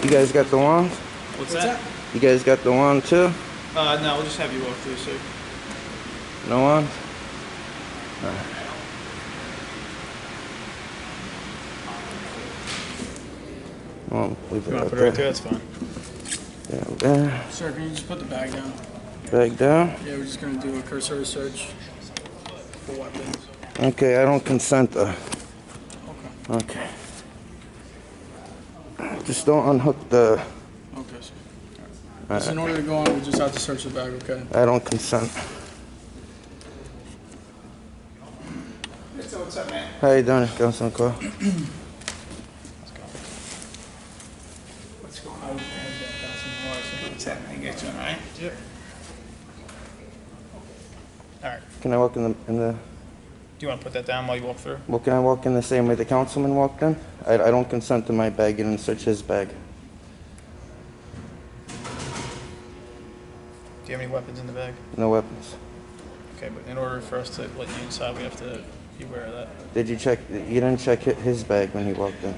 You guys got the wand? What's that? You guys got the wand too? No, we'll just have you walk through, sir. No wand? Alright. Well, leave it You want out to put it right there. there? That's fine. Down there. Sir, can you just put the bag down? Bag down. Yeah, we're just gonna do a cursory search for weapons. Okay, I don't consent though. Okay. Okay. Just don't unhook the... Okay, sir. So in order to go on, we just have to search the bag, okay? I don't consent. So what's up, man? How you doing, Councilman Cole? What's going on? What's happening? You guys doing all right? Yep. All right. Can I walk in the... Do you want to put that down while you walk through? Well, can I walk in the same way the councilman walked in? I don't consent to my bag getting search his bag. Do you have any weapons in the bag? No weapons. Okay, but in order for us to let you inside, we have to be aware of that. Did you check? You didn't check his bag when he walked in.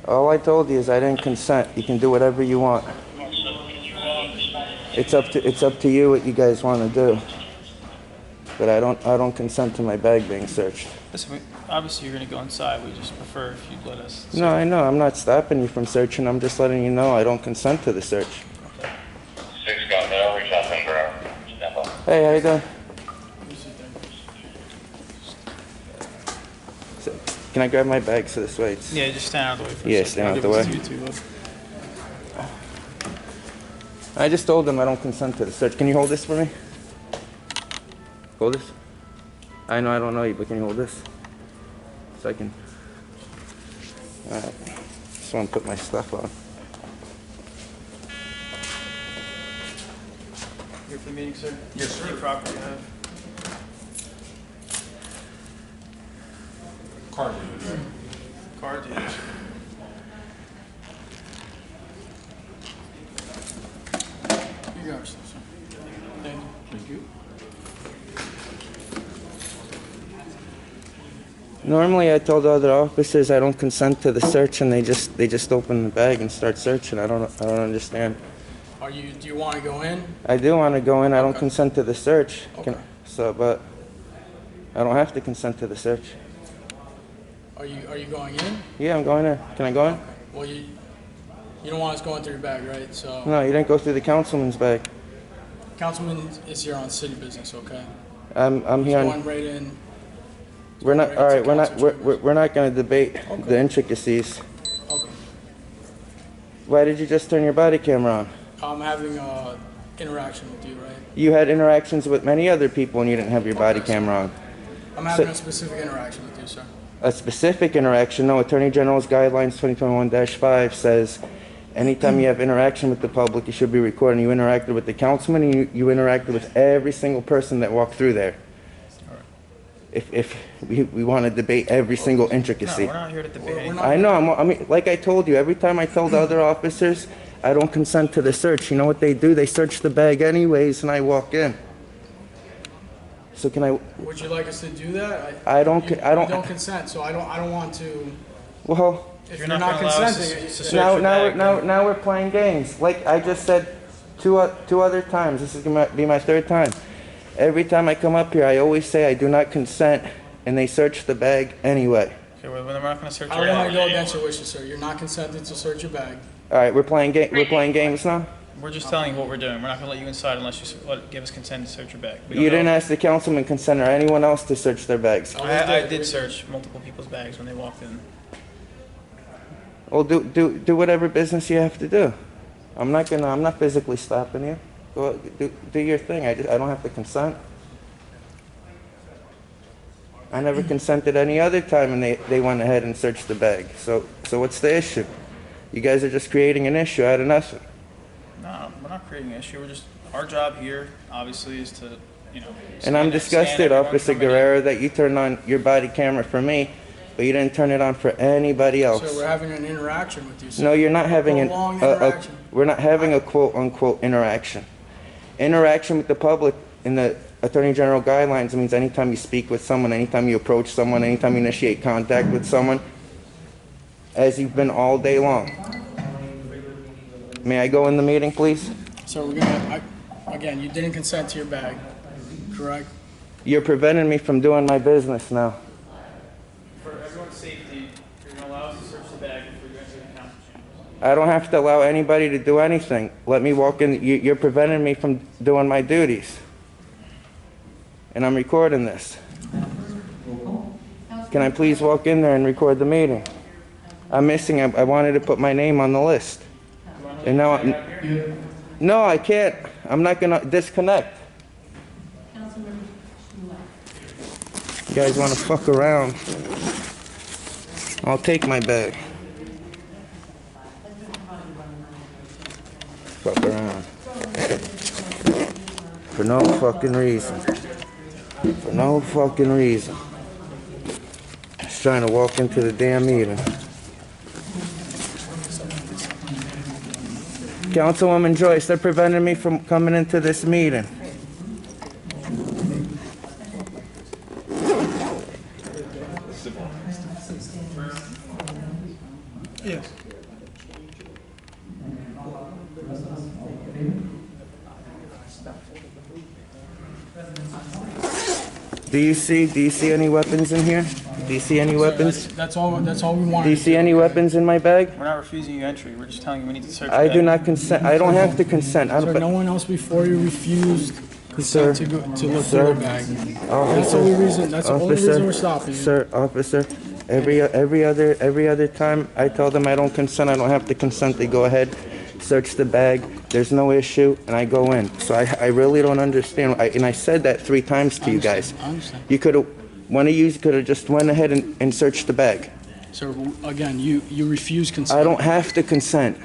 All I told you is I didn't consent. You can do whatever you want. It's up to you what you guys want to do. But I don't consent to my bag being searched. Listen, obviously you're going to go inside. We just prefer if you'd let us. No, I know. I'm not stopping you from searching. I'm just letting you know I don't consent to the search. Okay. 6 Continental, reach out to Ground. Stand by. Hey, how you doing? So, can I grab my bag so this way? It's... Yeah, just stand out of the way for a Yeah, second. stand I'll out give the this way. to you too, bud. I just told them I don't consent to the search. Can you hold this for me? Hold this? I know I don't know you, but can you hold this? So I can... Alright. Just want to put my stuff on. Here for the meeting, sir? Yes, sir. Any property you have? Card readers, right? Card, yes. You got yourself, sir. Thank you. Thank you. Normally I tell the other officers I don't consent to the search and they just open the bag and start searching. I don't understand. Do you want to go in? I do want to go in. I don't Okay. consent to the search. Okay. But I don't have to consent to the search. Are you going in? Yeah, I'm going in. Can I go in? Well, you don't want us going through your bag, right? So, No, you didn't go through the councilman's bag. Councilman is here on city business, okay? I'm He's here on... going right in. We're not, Right all right, to we're not, council chambers. we're not gonna debate Okay. the intricacies. Okay. Why did you just turn your body camera on? I'm having a interaction with you, right? You had interactions with many other people and you didn't have your body Okay, camera on. I'm having a specific interaction with you, sir. A specific interaction, no, Attorney General's Guidelines 2021-5 says anytime you have interaction with the public, you should be recording. You interacted with the councilman and you interacted with every single person that walked through there. If we want to debate every single No, intricacy. we're not here to debate We're anything. not- I know, I mean, like I told you, every time I tell the other officers, I don't consent to the search. You know what they do? They search the bag anyways and I walk in. So can I, Would you like us to do that? I don't You don't consent, so I don't want to. well, If You're you're not not gonna allow us consenting, to search now, your bag, now we're playing games. Like I just said two other times. This is gonna be my third time. Every time I come up here, I always say I do not consent, and they search the bag anyway. Okay, well, we're not going to search I your don't want to bag. go against your wishes, sir. You're not consenting to search your bag. All right, we're playing games now. We're just telling you what we're doing. We're not going to let you inside unless you give us consent to search your bag. We don't You didn't know- ask the councilman consent or anyone else to search their bags. Oh, I did search multiple people's bags when they walked in. Well, do whatever business you have to do. I'm not physically stopping you. Go do your thing. I don't have to consent. I never consented any other time, and they went ahead and searched the bag. So what's the issue? You guys are just creating an issue out of nothing. No, we're not creating an issue. We're just, our job here, obviously, is to, you know. And I'm scan disgusted, everyone Officer coming in. Guerrero, that you turned on your body camera for me, but you didn't turn it on for anybody So else. we're having an interaction with you, sir. No, you're not having Prolonged interaction. we're not having a quote-unquote interaction. Interaction with the public in the Attorney General Guidelines means anytime you speak with someone, anytime you approach someone, anytime you initiate contact with someone, as you've been all day long. May I go in the meeting, please? So we're gonna, again, you didn't consent to your bag, correct? You're preventing me from doing my business now. For everyone's safety, you're gonna allow us to search the bag before you enter the council chambers. I don't have to allow anybody to do anything. Let me walk in. You're preventing me from doing my duties. And I'm recording this. Can I please walk in there and record the meeting? I'm missing, I wanted to put my name on the list. And now, no, I can't. I'm not gonna disconnect. You guys wanna fuck around? I'll take my bag. Fuck around. For no fucking reason. For no fucking reason. Just trying to walk into the damn meeting. Councilwoman Joyce, they're preventing me from coming into this meeting. Yes. Do you see any weapons in here? Do you see any weapons? That's all we wanted. Do you see any weapons in my bag? We're not refusing you entry, we're just telling you we need to search the I bag. do not consent. I don't have to consent. I Sir, don't, no one else before you refused Sir, consent to look sir, through your bag. That's the Officer, only reason, that's the only reason we're stopping you. Sir, officer, every other time I tell them I don't consent, I don't have to consent, they go ahead, search the bag, there's no issue, and I go in. So I really don't understand. And I said that 3 times to you guys. I understand. You could have, one of you could have just went ahead and searched the bag. Sir, again, you refuse consent. I don't have to consent.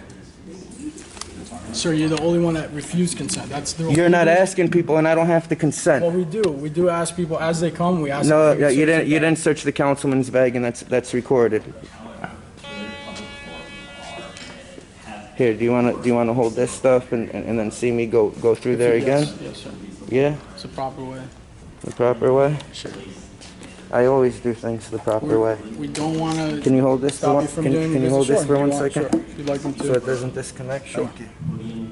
Sir, you're the only one that refused consent. That's the. You're not asking people, and I don't have to Well, consent. we do. We do ask people as they come. We ask. No, them to you search the didn't. You bag. didn't search the councilman's bag, and that's recorded. Here, do you want to hold this stuff and then see me go through there again? Yes, sir. Yeah, It's the proper way. the proper way. Sure. I always do things the proper way. We don't want to Can you hold this for stop one? you from Can doing you hold this for 1 Sure. second? Sure. If you'd like me to. So it doesn't disconnect. Sure. Thank you.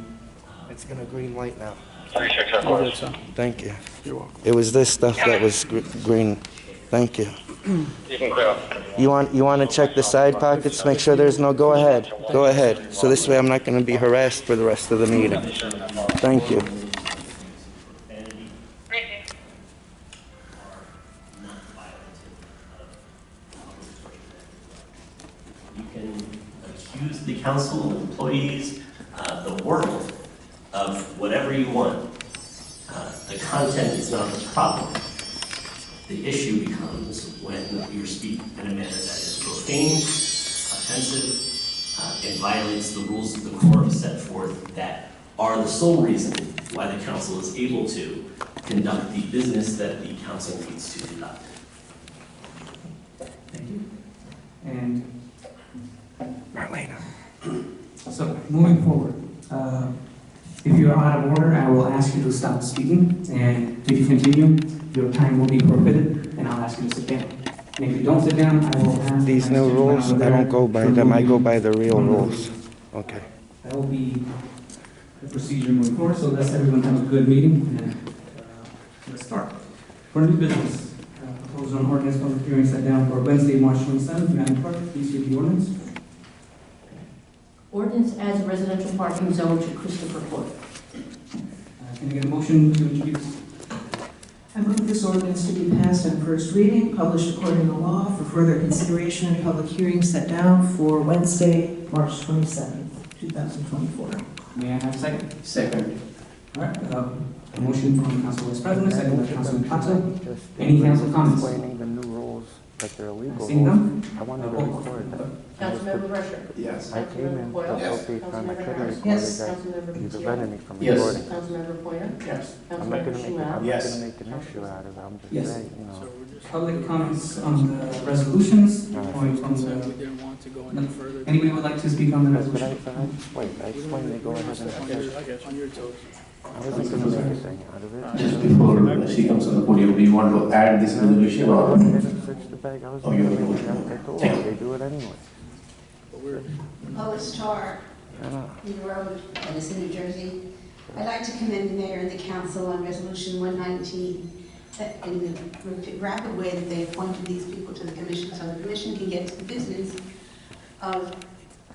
It's gonna green light now. 36 You're good, request. sir. Thank you. You're welcome. It was this stuff that was green. Thank you. You can clear. You want to check the side pockets, make sure there's no, go ahead, go ahead. So this way I'm not gonna be harassed for the rest of the meeting. Thank you. You can accuse the council, employees, the world of whatever you want. The content is not the problem. The issue becomes when you're speaking in a manner that is profane, offensive, and violates the rules of the quorum set forth that are the sole reason why the council is able to conduct the business that the council needs to conduct. Thank you. And Marlena. so, moving forward, if you're out of order, I will ask you to stop speaking, and if you continue, your time will be forfeited, and I'll ask you to sit down. And if you don't sit down, I will ask... These new rules, I don't go by them, I go by the real rules. Okay. That will be the procedure moving forward, so let's everyone have a good meeting, and let's start. For new business, proposed on ordinance public hearing set down for Wednesday, March 27th. Madam Clerk, please read the ordinance. Ordinance adds a residential parking zone to Christopher Court. Can I get a motion to introduce? I move this ordinance to be passed on first reading, published according to law, for further consideration and public hearing set down for Wednesday, March 27th, 2024. May I have a second? Second. All right, a motion from Council Vice President, second by Councilman Pato. Any council comments? Explaining the new rules, that they're illegal. Seeing none? I wanted to record that. Councilmember Rusher. Yes. I came in, Councilmember Coyle. appropriate time, I could have Councilmember recorded Yes. that. Councilmember You Patillo. prevented me from Yes. recording. Councilmember Poyer. Yes. I'm not Councilmember gonna Schumacher. make an issue out of it, I'm just Yes. saying, you know. Public comments on the resolutions, going from Consent, we the... didn't want to go any further. Anybody would like to speak on the But resolution? I explained, they go ahead and, I guess, on your toes. I wasn't gonna make a thing out of it. Just before she comes on the podium, do you want to add this resolution Go or? ahead and search the bag, I wasn't Oh, you're gonna gonna make go. it out, I told Thank you, you. they do it anyway. weird. Lois Tarr, New Road, Edison, New Jersey. I'd like to commend the mayor and the council on Resolution 119, that in the rapid way that they appointed these people to the commission, so the commission can get to the business of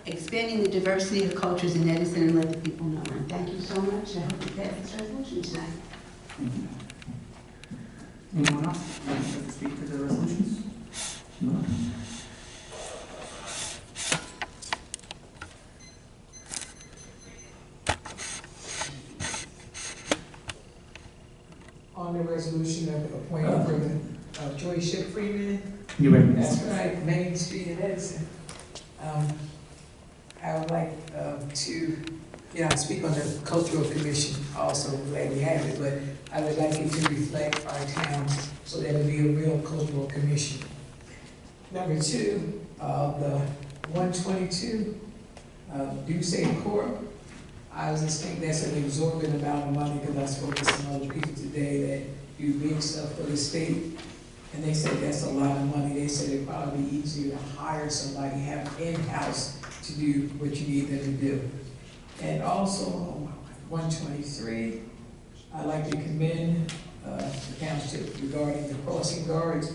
expanding the diversity of cultures in Edison and let the people know. And thank you so much. I hope you pass this resolution tonight. Thank you. Anyone else like to speak to the resolutions? No? On the resolution of appointing President Joy Ship Freeman. You recognize? That's right, Main Street in Edison. I would like to, speak on the Cultural Commission also. I'm glad we have it, but I would like it to reflect our town so that it'll be a real cultural commission. Number two, the 122, Duce Corp. I just think that's an exorbitant amount of money because I spoke to some other people today that do big stuff for the state. And they said that's a lot of money. They said it'd probably be easier to hire somebody, have in-house to do what you need them to do. And also, 123, I'd like to commend the township regarding the crossing guards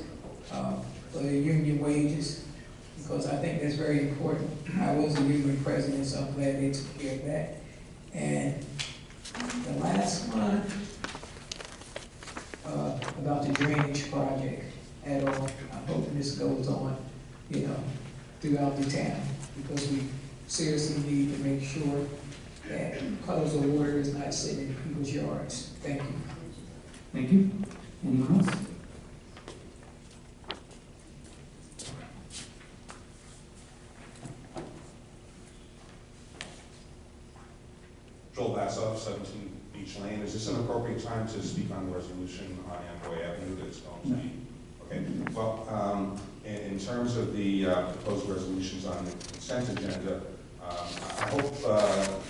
for the union wages, because I think that's very important. I was a union president, so I'm glad they took care of that. And the last one, about the drainage project at all. I'm hoping this goes on, throughout the town, because we seriously need to make sure that puddles of water is not sitting in people's yards. Thank you. Thank you. Anyone else? Joel Bassoff, 17 Beach Lane. Is this an appropriate time to speak on the resolution on Amboy Avenue that's going to be? Okay. Well, in terms of the proposed resolutions on the consent agenda, I hope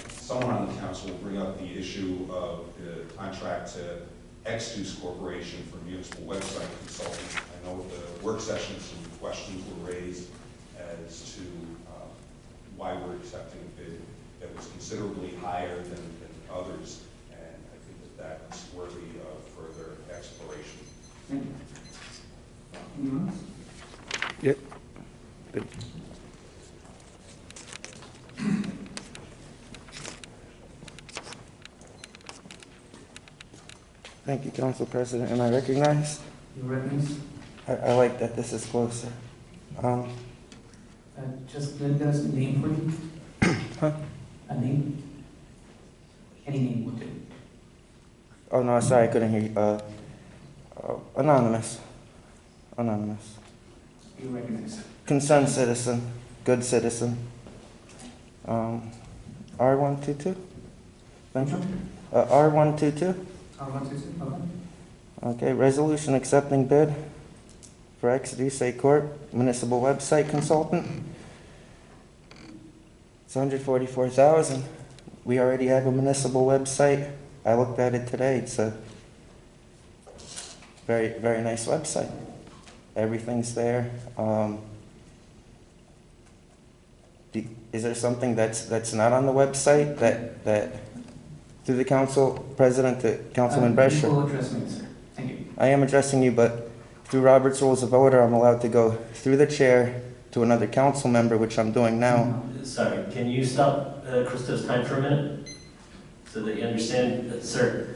someone on the council will bring up the issue of the contract to Xdeuce Corporation for municipal website consulting. I know at the work session some questions were raised as to why we're accepting a bid that was considerably higher than others, and I think that that's worthy of further exploration. Thank you. Anyone else? Yep. Good. Thank you, Council President. Am I recognized? You recognize? I like that this is closer. Just let us a name for you. Huh? A name? Any name would do. Oh, no, sorry, I couldn't hear you. Anonymous. Anonymous. You recognize? Concerned citizen. Good citizen. R122? Thank you. R122? R122, okay. Okay, resolution accepting bid for Xdeuce Corp. Municipal website consultant. It's $144,000. We already have a municipal website. I looked at it today. It's a very, very nice website. Everything's there. Is there something that's not on the website that through the council president to Councilman You Brescher? will address me, sir. Thank you. I am addressing you, but through Robert's Rules of Order, I'm allowed to go through the chair to another council member, which I'm doing now. Sorry, can you stop Christo's time for a minute? So that you understand, sir,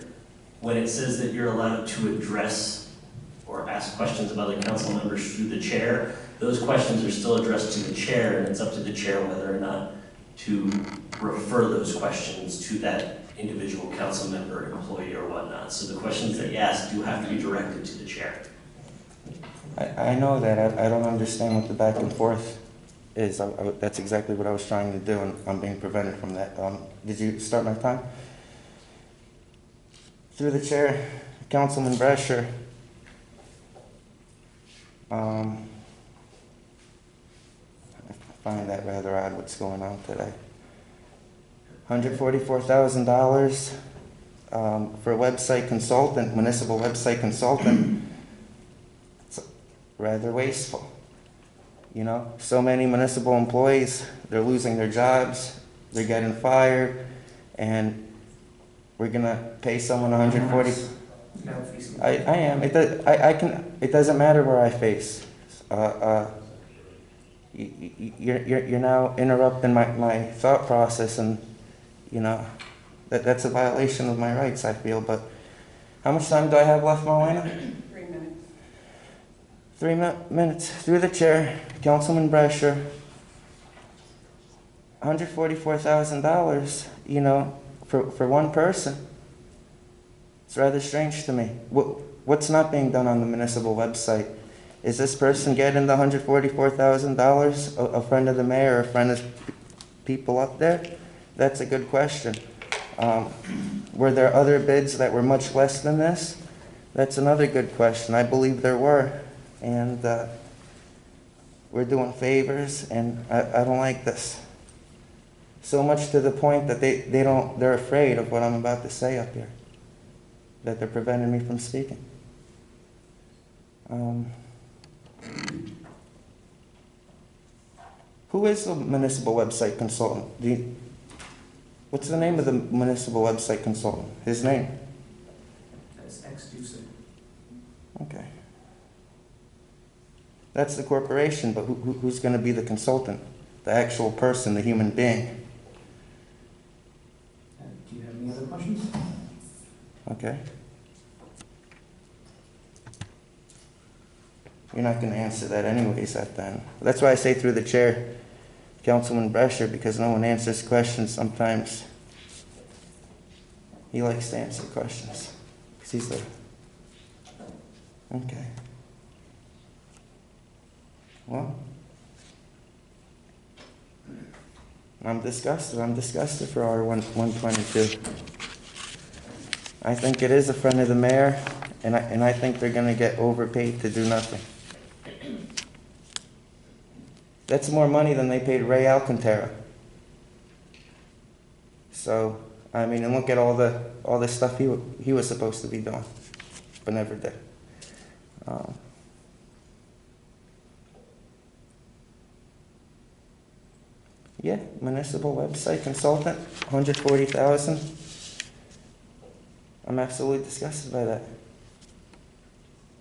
when it says that you're allowed to address or ask questions of other council members through the chair, those questions are still addressed to the chair, and it's up to the chair whether or not to refer those questions to that individual council member, employee, or whatnot. So the questions that you ask do have to be directed to the chair. I know that. I don't understand what the back and forth is. That's exactly what I was trying to do, and I'm being prevented from that. Did you start my time? Through the chair, Councilman Brescher. I find that rather odd what's going on today. $144,000 for a website consultant, municipal website consultant. It's rather wasteful. You know, so many municipal employees, they're losing their jobs, they're getting fired, and we're gonna pay someone 140. I am. It doesn't matter where I face. You're now interrupting my thought process, and you know that's a violation of my rights, I feel. But how much time do I have left, Marlena? 3 minutes. 3 minutes. Through the chair, Councilman Brescher. $144,000, you know, for one person. It's rather strange to me. What's not being done on the municipal website? Is this person getting the $144,000? A friend of the mayor, a friend of people up there? That's a good question. Were there other bids that were much less than this? That's another good question. I believe there were. And we're doing favors, and I don't like this. So much to the point that they're afraid of what I'm about to say up here. That they're preventing me from speaking. Who is the municipal website consultant? What's the name of the municipal website consultant? His name? That's ex-Ducey. Okay. That's the corporation, but who's going to be the consultant? The actual person, the human being. Do you have any other questions? Okay. You're not going to answer that anyways at then. That's why I say through the chair, Councilman Brescher, because no one answers questions sometimes. He likes to answer questions. Because he's there. Okay. Well, I'm disgusted. I'm disgusted for R122. I think it is a friend of the mayor, and I think they're going to get overpaid to do nothing. That's more money than they paid Ray Alcantara. So, I mean, and look at all the stuff he was supposed to be doing, but never did. Yeah, municipal website consultant, $140,000. I'm absolutely disgusted by that.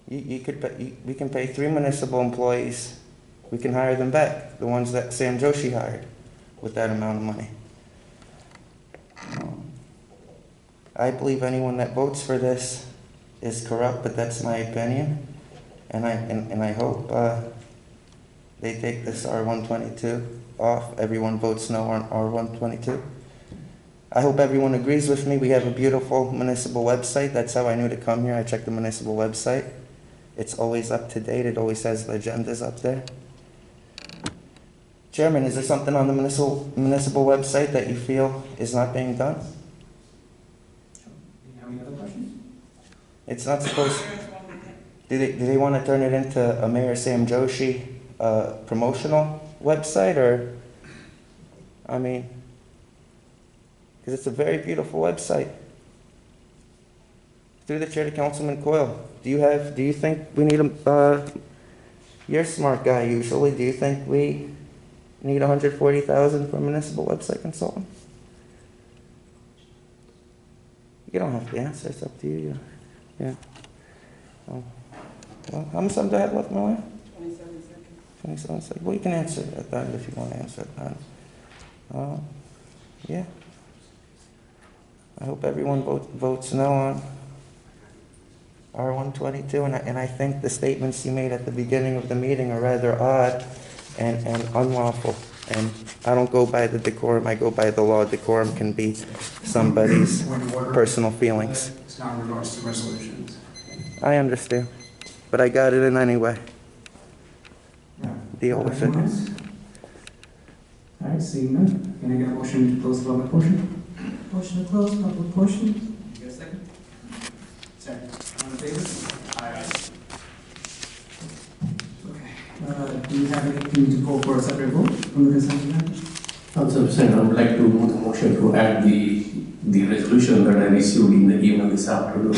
We can pay 3 municipal employees. We can hire them back, the ones that Sam Joshi hired, with that amount of money. I believe anyone that votes for this is corrupt, but that's my opinion. And I hope they take this R122 off. Everyone votes no on R122. I hope everyone agrees with me. We have a beautiful municipal website. That's how I knew to come here. I checked the municipal website. It's always up to date. It always has the agendas up there. Chairman, is there something on the municipal website that you feel is not being done? Do you have any other questions? It's not supposed. Do they want to turn it into a Mayor Sam Joshi promotional website, or? I mean, because it's a very beautiful website. Through the chair to Councilman Coyle, do you think we need you're a smart guy usually. Do you think we need $140,000 for a municipal website consultant? You don't have to answer. It's up to you. Yeah. Oh. Well, how much time do I have left, Malia? 27 seconds. 27 seconds. Well, you can answer at that if you want to answer at that. Yeah. I hope everyone votes no on R122, and I think the statements you made at the beginning of the meeting are rather odd and unlawful. And I don't go by the decorum, I go by the law. Decorum can be somebody's personal feelings. It's not in regards to resolutions. I understand, but I got it in anyway. Deal with it. Anyone else? All right, seeing none. Can I get a motion to close the public portion? Motion to close public portion. You get a second? Second. All in favor? Aye. Okay. Do you have anything to call for a separate vote from the consent agenda? Council President, I would like to move the motion to add the resolution that I received in the email this afternoon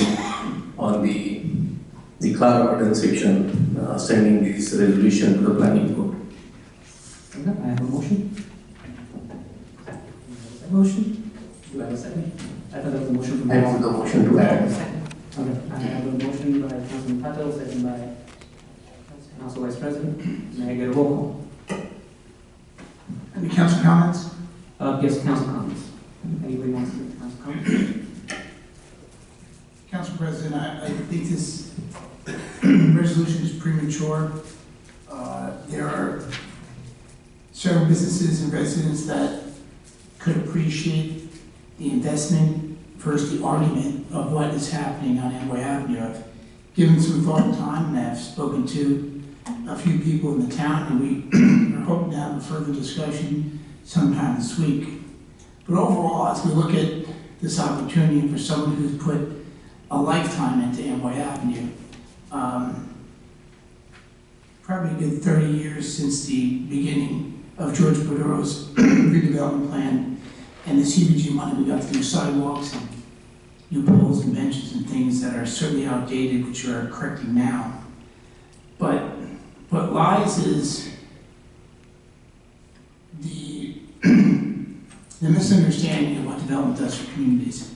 on the cloud ordinance section, sending this resolution to the planning board. motion from I move the motion to add. Okay, I have a motion by Councilman Patel, second by Council Vice President. May I get a roll call? Any council comments? Yes, council comments. Anybody wants to make council comments? Council President, I think this resolution is premature. There are several businesses and residents that could appreciate the investment versus the argument of what is happening on Amway Avenue. I've given some thought and time, and I've spoken to a few people in the town, and we are hoping to have a further discussion sometime this week. But overall, as we look at this opportunity for someone who's put a lifetime into Amway Avenue, probably a good 30 years since the beginning of George Boudreau's redevelopment plan, and the CDBG money we got to do sidewalks and new poles and benches and things that are certainly outdated, which we are correcting now. But what lies is the misunderstanding of what development does for communities.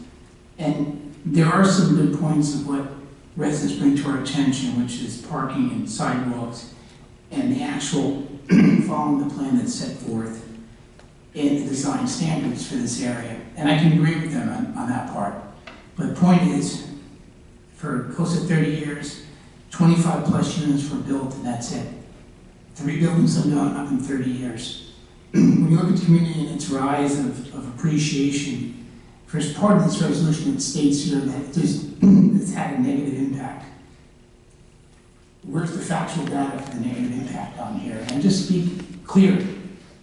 And there are some good points of what residents bring to our attention, which is parking and sidewalks and the actual following the plan that's set forth in the design standards for this area. And I can agree with them on that part. But the point is, for close to 30 years, 25 plus units were built, and that's it. 3 buildings have gone up in 30 years. When you look at the community and its rise of appreciation, first part of this resolution, it states here that it's had a negative impact. Where's the factual data for the negative impact on here? And just speak clearly.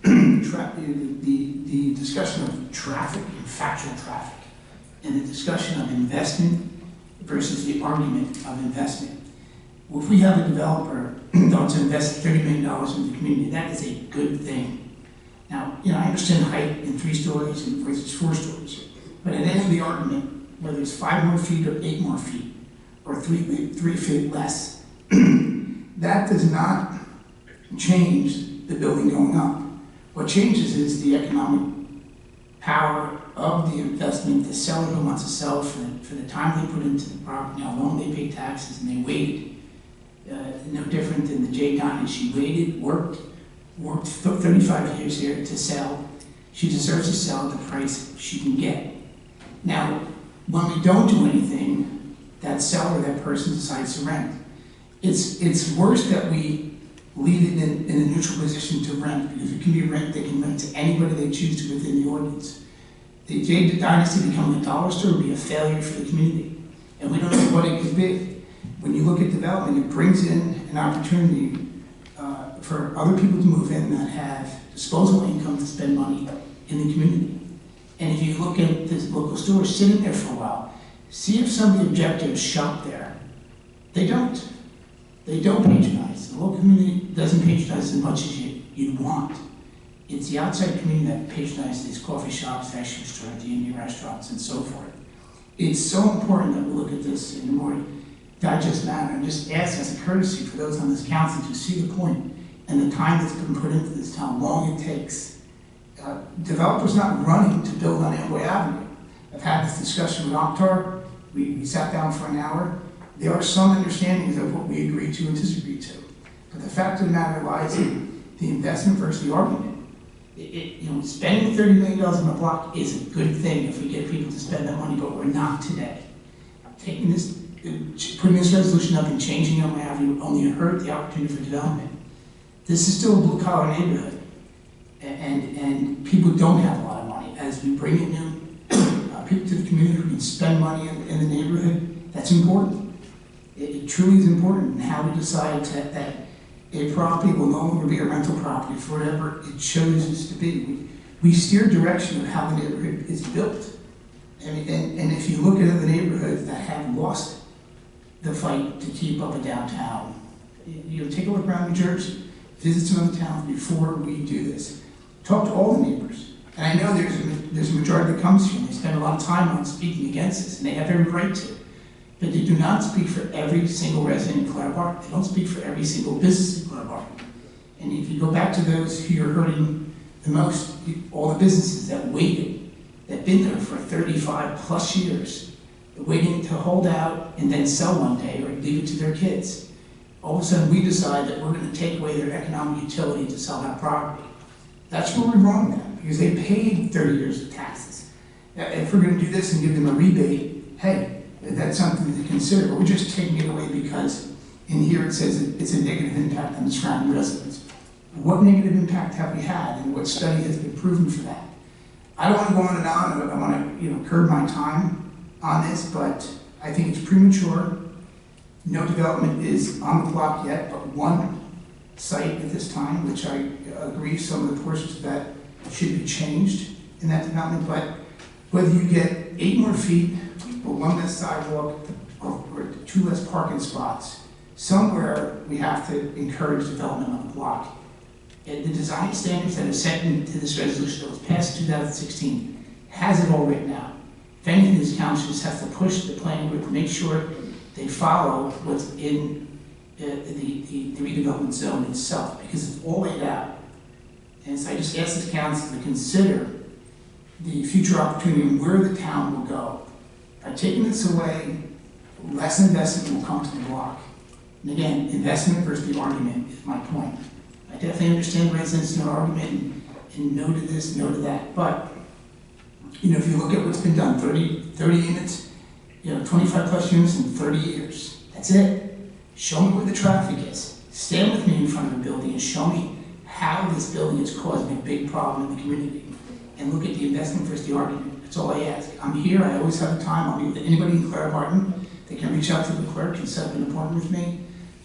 The discussion of traffic and factual traffic, and the discussion of investment versus the argument of investment. Well, if we have a developer that wants to invest $30 million in the community, that is a good thing. Now, I understand height in 3 stories and versus 4 stories, but at the end of the argument, whether it's 5 more feet or 8 more feet, or 3 feet less, that does not change the building going up. What changes is the economic power of the investment, the seller who wants to sell for the time they put into the property, how long they pay taxes, and they waited. No different than the Jay Diamond. She waited, worked 35 years here to sell. She deserves to sell at the price she can get. Now, when we don't do anything, that seller, that person decides to rent. It's worse that we leave it in a neutral position to rent, because it can be rent, they can rent to anybody they choose to within the ordinance. The Jay Dynasty becoming a dollar store would be a failure for the community, and we don't know what it could be. When you look at development, it brings in an opportunity for other people to move in that have disposable income to spend money in the community. And if you look at this local store sitting there for a while, see if some of the objectives shop there. They don't. They don't patronize. The local community doesn't patronize as much as you'd want. It's the outside community that patronizes these coffee shops, vegetable stores, the Indian restaurants, and so forth. It's so important that we look at this in a more digest manner and just ask as a courtesy for those on this council to see the point and the time that's been put into this, how long it takes. Developers not running to build on Amway Avenue. I've had this discussion with Optar. We sat down for an hour. There are some understandings of what we agreed to and disagreed to. But the fact of the matter lies in the investment versus the argument. Spending $30 million on a block is a good thing if we get people to spend that money, but we're not today. Putting this resolution up and changing Amway Avenue only hurt the opportunity for development. This is still a blue-collar neighborhood, and people don't have a lot of money. As we bring in new people to the community who can spend money in the neighborhood, that's important. It truly is important in how we decide that a property will no longer be a rental property for whatever it chooses to be. We steer direction of how the neighborhood is built. And if you look at other neighborhoods that have lost the fight to keep up a downtown, take a look around New Jersey, visit some other towns before we do this. Talk to all the neighbors. And I know there's a majority that comes here and they spend a lot of time on speaking against this, and they have every right to. But they do not speak for every single resident in Clara Park. They don't speak for every single business in Clara Park. And if you go back to those who are hurting the most, all the businesses that waited that have been there for 35 plus years, waiting to hold out and then sell one day or leave it to their kids. All of a sudden, we decide that we're going to take away their economic utility to sell that property. That's where we wrong them, because they paid 30 years of taxes. If we're going to do this and give them a rebate, hey, that's something to consider. But we're just taking it away because in here it says it's a negative impact on the surrounding residents. What negative impact have we had, and what study has been proven for that? I don't want to go on and on. I want to curb my time on this, but I think it's premature. No development is on the clock yet, but one site at this time, which I agree some of the portions of that should be changed in that development. But whether you get 8 more feet or 1 less sidewalk or 2 less parking spots, somewhere we have to encourage development on the block. And the design standards that are set into this resolution that was passed in 2016 has it all written out. If anything, this council just has to push the planning group to make sure they follow what's in the redevelopment zone itself, because it's all laid out. And so I just ask this council to consider the future opportunity and where the town will go. By taking this away, less investment will come to the block. And again, investment versus the argument is my point. I definitely understand residents' no argument and no to this, no to that. But, if you look at what's been done, 30 units, 25 plus units in 30 years. That's it. Show me where the traffic is. Stand with me in front of a building and show me how this building is causing a big problem in the community. And look at the investment versus the argument. That's all I ask. I'm here. I always have the time. I'll be with anybody in Clara Barton. They can reach out to the clerk and set up an appointment with me.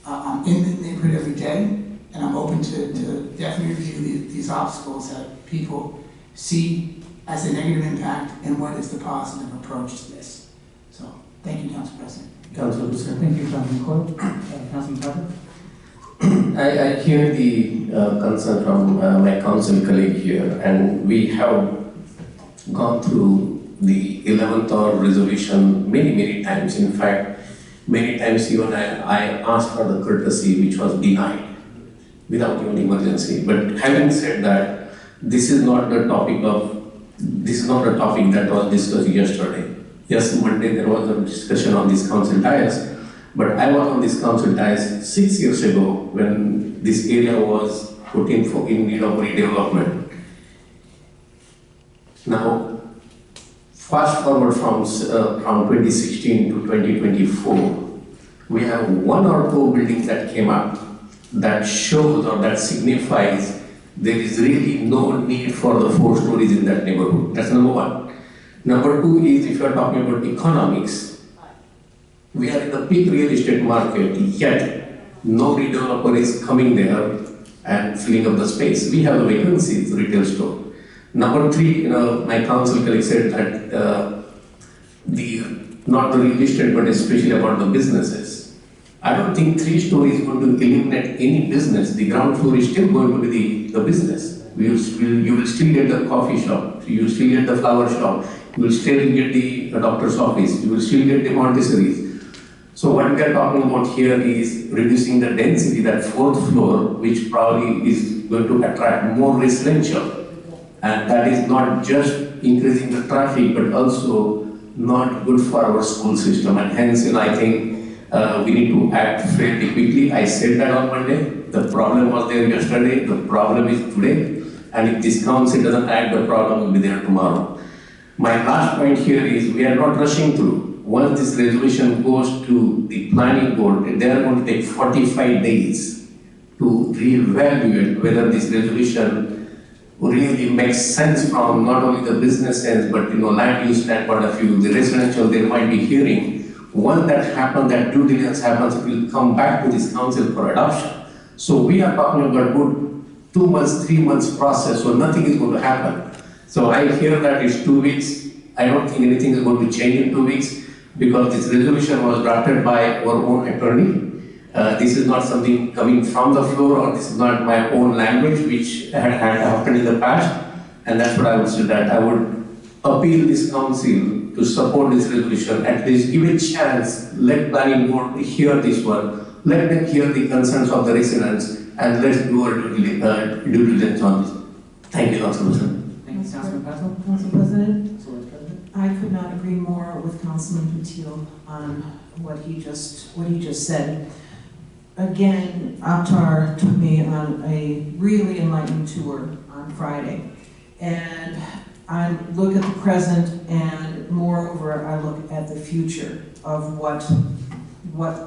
I'm in the neighborhood every day. And I'm open to definitely review these obstacles that people see as a negative impact and what is the positive approach to this. So, thank you, Council President. Councilor Hussain. Thank you, Councilman Coyle. Councilman Carter? I hear the concern from my council colleague here, and we have gone through the 11th hour resolution many times. In fact, many times even I asked for the courtesy, which was denied without even emergency. But having said that, this is not the topic that was discussed yesterday. Yes, Monday there was a discussion on this council dais, but I was on this council dais 6 years ago when this area was put in need of redevelopment. Now, fast forward from 2016 to 2024, we have 1 or 2 buildings that came up that shows or that signifies there is really no need for the 4 stories in that neighborhood. That's number 1. Number 2 is, if you are talking about economics, we are in the peak real estate market, yet no redeveloper is coming there and filling up the space. We have a vacancy, retail store. Number 3, my council colleague said that not the real estate, but especially about the businesses. I don't think 3 stories is going to eliminate any business. The ground floor is still going to be the business. You will still get the coffee shop, you will still get the flower shop, you will still get the doctor's office, you will still get the Montessori's. So what we are talking about here is reducing the density, that 4th floor, which probably is going to attract more residential. And that is not just increasing the traffic, but also not good for our school system. And hence, I think we need to act fairly quickly. I said that on Monday. The problem was there yesterday. The problem is today. And if this council doesn't act, the problem will be there tomorrow. My last point here is we are not rushing through. Once this resolution goes to the planning board, they are going to take 45 days to reevaluate whether this resolution really makes sense from not only the business sense, but land use standpoint of view, the residential they might be hearing. Once that happens, that due diligence happens, it will come back to this council for adoption. So we are talking about good 2 months, 3 months process, so nothing is going to happen. So I hear that it's 2 weeks. I don't think anything is going to change in 2 weeks because this resolution was drafted by our own attorney. This is not something coming from the floor, or this is not my own language, which had happened in the past. And that's what I would say, that I would appeal this council to support this resolution. At least give a chance, let planning board hear this one, let them hear the concerns of the residents, and let's do our due diligence on this. Thank you, Council President. Thank you, Councilman Patel. Council President? could not agree more with Councilman Patil on what he just said. Again, Aptar took me on a really enlightening tour on Friday. And I look at the present, and moreover, I look at the future of what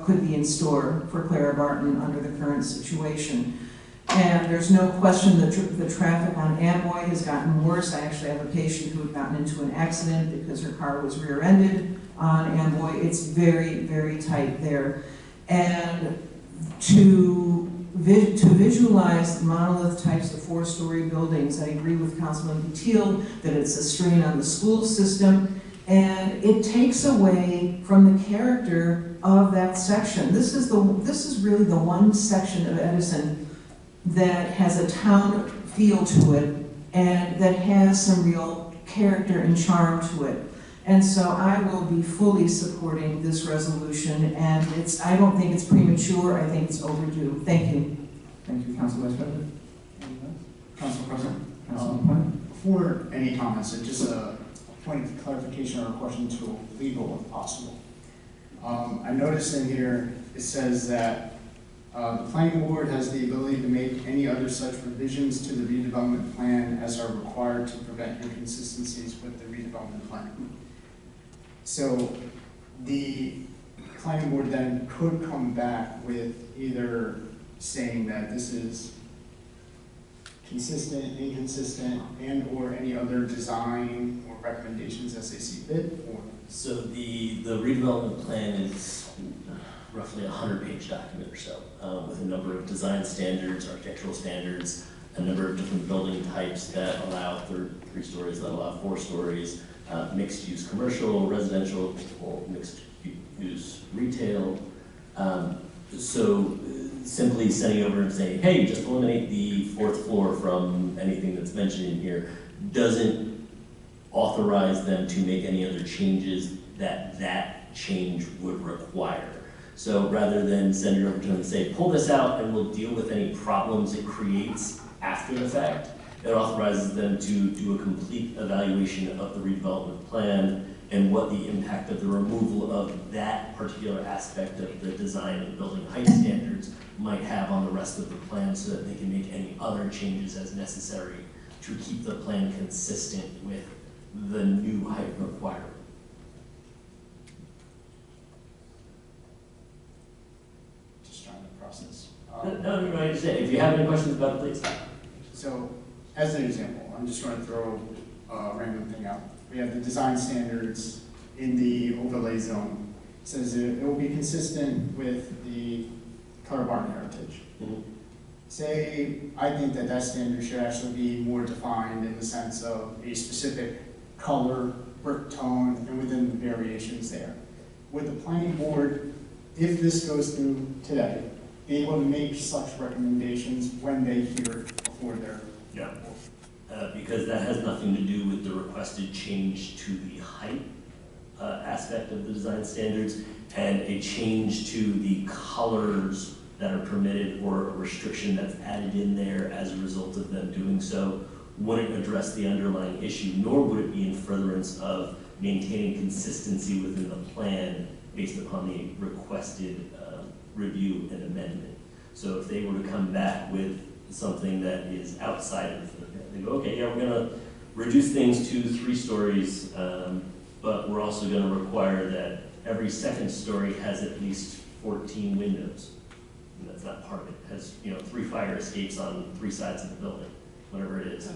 could be in store for Clara Barton under the current situation. And there's no question that the traffic on Amboy has gotten worse. I actually have a patient who had gotten into an accident because her car was rear-ended on Amboy. It's very, very tight there. And to visualize the monolith types of 4-story buildings, I agree with Councilman Patil that it's a strain on the school system, and it takes away from the character of that section. This is really the one section of Edison that has a town feel to it and that has some real character and charm to it. And so I will be fully supporting this resolution, and I don't think it's premature, I think it's overdue. Thank you. Thank you, Council Vice President. Council President. Before any comments, just a point of clarification or a question to legal if possible. I noticed in here, it says that the planning board has the ability to make any other such revisions to the redevelopment plan as are required to prevent inconsistencies with the redevelopment plan. So the planning board then could come back with either saying that this is consistent, inconsistent, and or any other design or recommendations as they see fit, or? So the redevelopment plan is roughly a 100-page document or so, with a number of design standards, architectural standards, a number of different building types that allow 3 stories, that allow 4 stories, mixed-use commercial, residential, or mixed-use retail. So simply sending over and saying, hey, just eliminate the 4th floor from anything that's mentioned in here doesn't authorize them to make any other changes that change would require. So rather than send it over to them and say, pull this out and we'll deal with any problems it creates after the fact, it authorizes them to do a complete evaluation of the redevelopment plan and what the impact of the removal of that particular aspect of the design and building height standards might have on the rest of the plan, so that they can make any other changes as necessary to keep the plan consistent with the new height requirement. Just trying to process. No, you're right. If you have any questions about it, please. So, as an example, I'm just going to throw a random thing out. We have the design standards in the overlay zone. It says it will be consistent with the Clara Barton heritage. Mm-hmm. Say, I think that standard should actually be more defined in the sense of a specific color, brick tone, and within the variations there. Would the planning board, if this goes through today, be able to make such recommendations when they hear it before their Yeah. Because that has nothing to do with the requested change to the height aspect of the design standards, and a change to the colors that are permitted or a restriction that's added in there as a result of them doing so wouldn't address the underlying issue, nor would it be in furtherance of maintaining consistency within the plan based upon the requested review and amendment. So if they were to come back with something that is outside of they go, okay, yeah, we're going to reduce things to 3 stories, but we're also going to require that every 2nd story has at least 14 windows. And that's not part of it. It has 3 fire escapes on 3 sides of the building, whatever it is.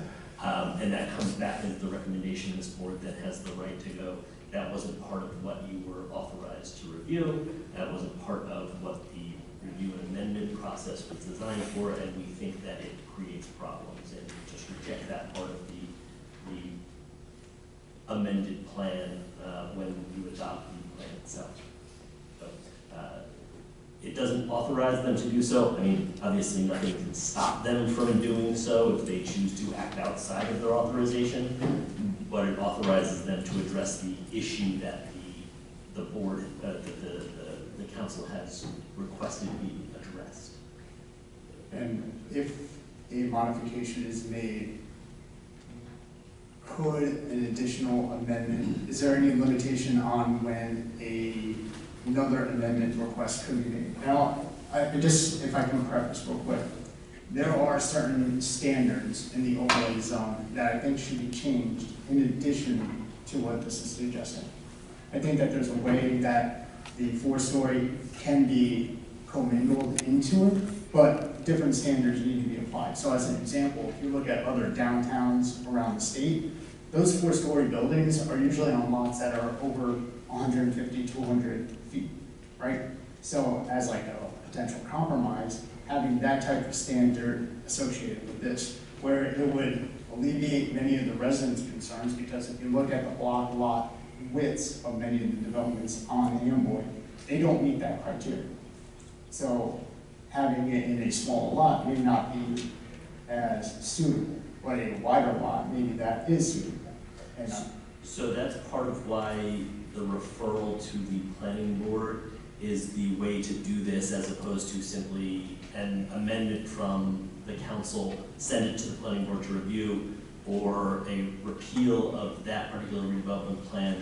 And that comes back as the recommendation this board that has the right to go. That wasn't part of what you were authorized to review. That wasn't part of what the review and amendment process was designed for, and we think that it creates problems, and just reject that part of the amended plan when you adopt the plan itself. So, it doesn't authorize them to do so. I mean, obviously nothing can stop them from doing so if they choose to act outside of their authorization, but it authorizes them to address the issue that the board, the council has requested be addressed. And if a modification is made, could an additional amendment, is there any limitation on when another amendment request could be made? Now, if I can preface real quick, there are certain standards in the overlay zone that I think should be changed in addition to what this is suggesting. I think that there's a way that the 4-story can be commingled into it, but different standards need to be applied. So as an example, if you look at other downtowns around the state, those 4-story buildings are usually on lots that are over 150, 200 feet, right? So as like a potential compromise, having that type of standard associated with this, where it would alleviate many of the residents' concerns, because if you look at the block lot widths of many of the developments on Amboy, they don't meet that criteria. So having it in a small lot may not be as suitable, but a wider lot, maybe that is suitable. And, so that's part of why the referral to the planning board is the way to do this, as opposed to simply an amendment from the council, send it to the planning board to review, or a repeal of that particular redevelopment plan,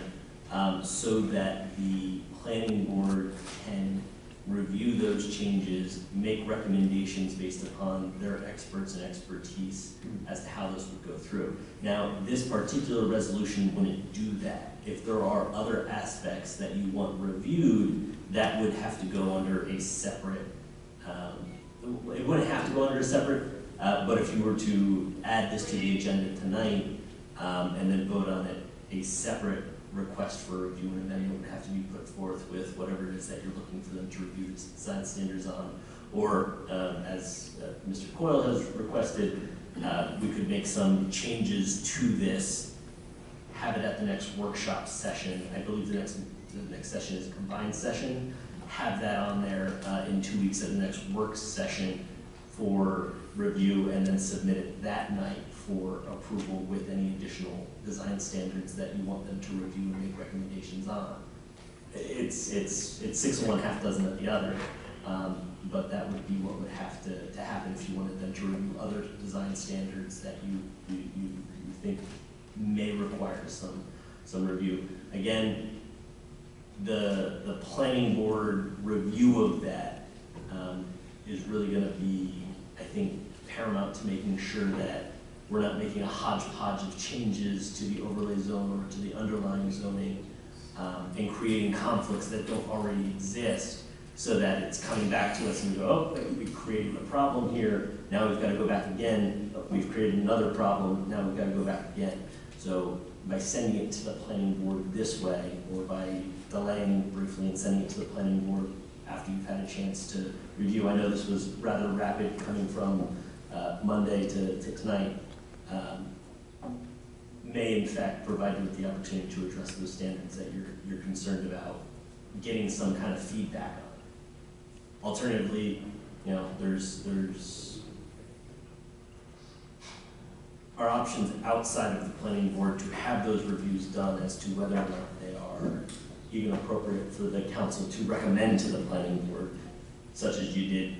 so that the planning board can review those changes, make recommendations based upon their experts and expertise as to how those would go through. Now, this particular resolution wouldn't do that. If there are other aspects that you want reviewed, that would have to go under a separate, it wouldn't have to go under a separate, but if you were to add this to the agenda tonight, and then vote on it, a separate request for review and amendment would have to be put forth with whatever it is that you're looking for them to review the design standards on. Or, as Mr. Coyle has requested, we could make some changes to this, have it at the next workshop session. I believe the next session is a combined session. Have that on there in 2 weeks at the next work session for review, and then submit it that night for approval with any additional design standards that you want them to review and make recommendations on. It's 6 of one, half dozen of the other, but that would be what would have to happen if you wanted them to review other design standards that you think may require some review. Again, the planning board review of that is really going to be, I think, paramount to making sure that we're not making a hodgepodge of changes to the overlay zone or to the underlying zoning, and creating conflicts that don't already exist, so that it's coming back to us and we go, oh, we created a problem here, now we've got to go back again, we've created another problem, now we've got to go back again. So by sending it to the planning board this way, or by delaying briefly and sending it to the planning board after you've had a chance to review, I know this was rather rapid coming from Monday to tonight, may in fact provide you with the opportunity to address those standards that you're concerned about, getting some kind of feedback on. Alternatively, there's our options outside of the planning board to have those reviews done as to whether or not they are even appropriate for the council to recommend to the planning board, such as you did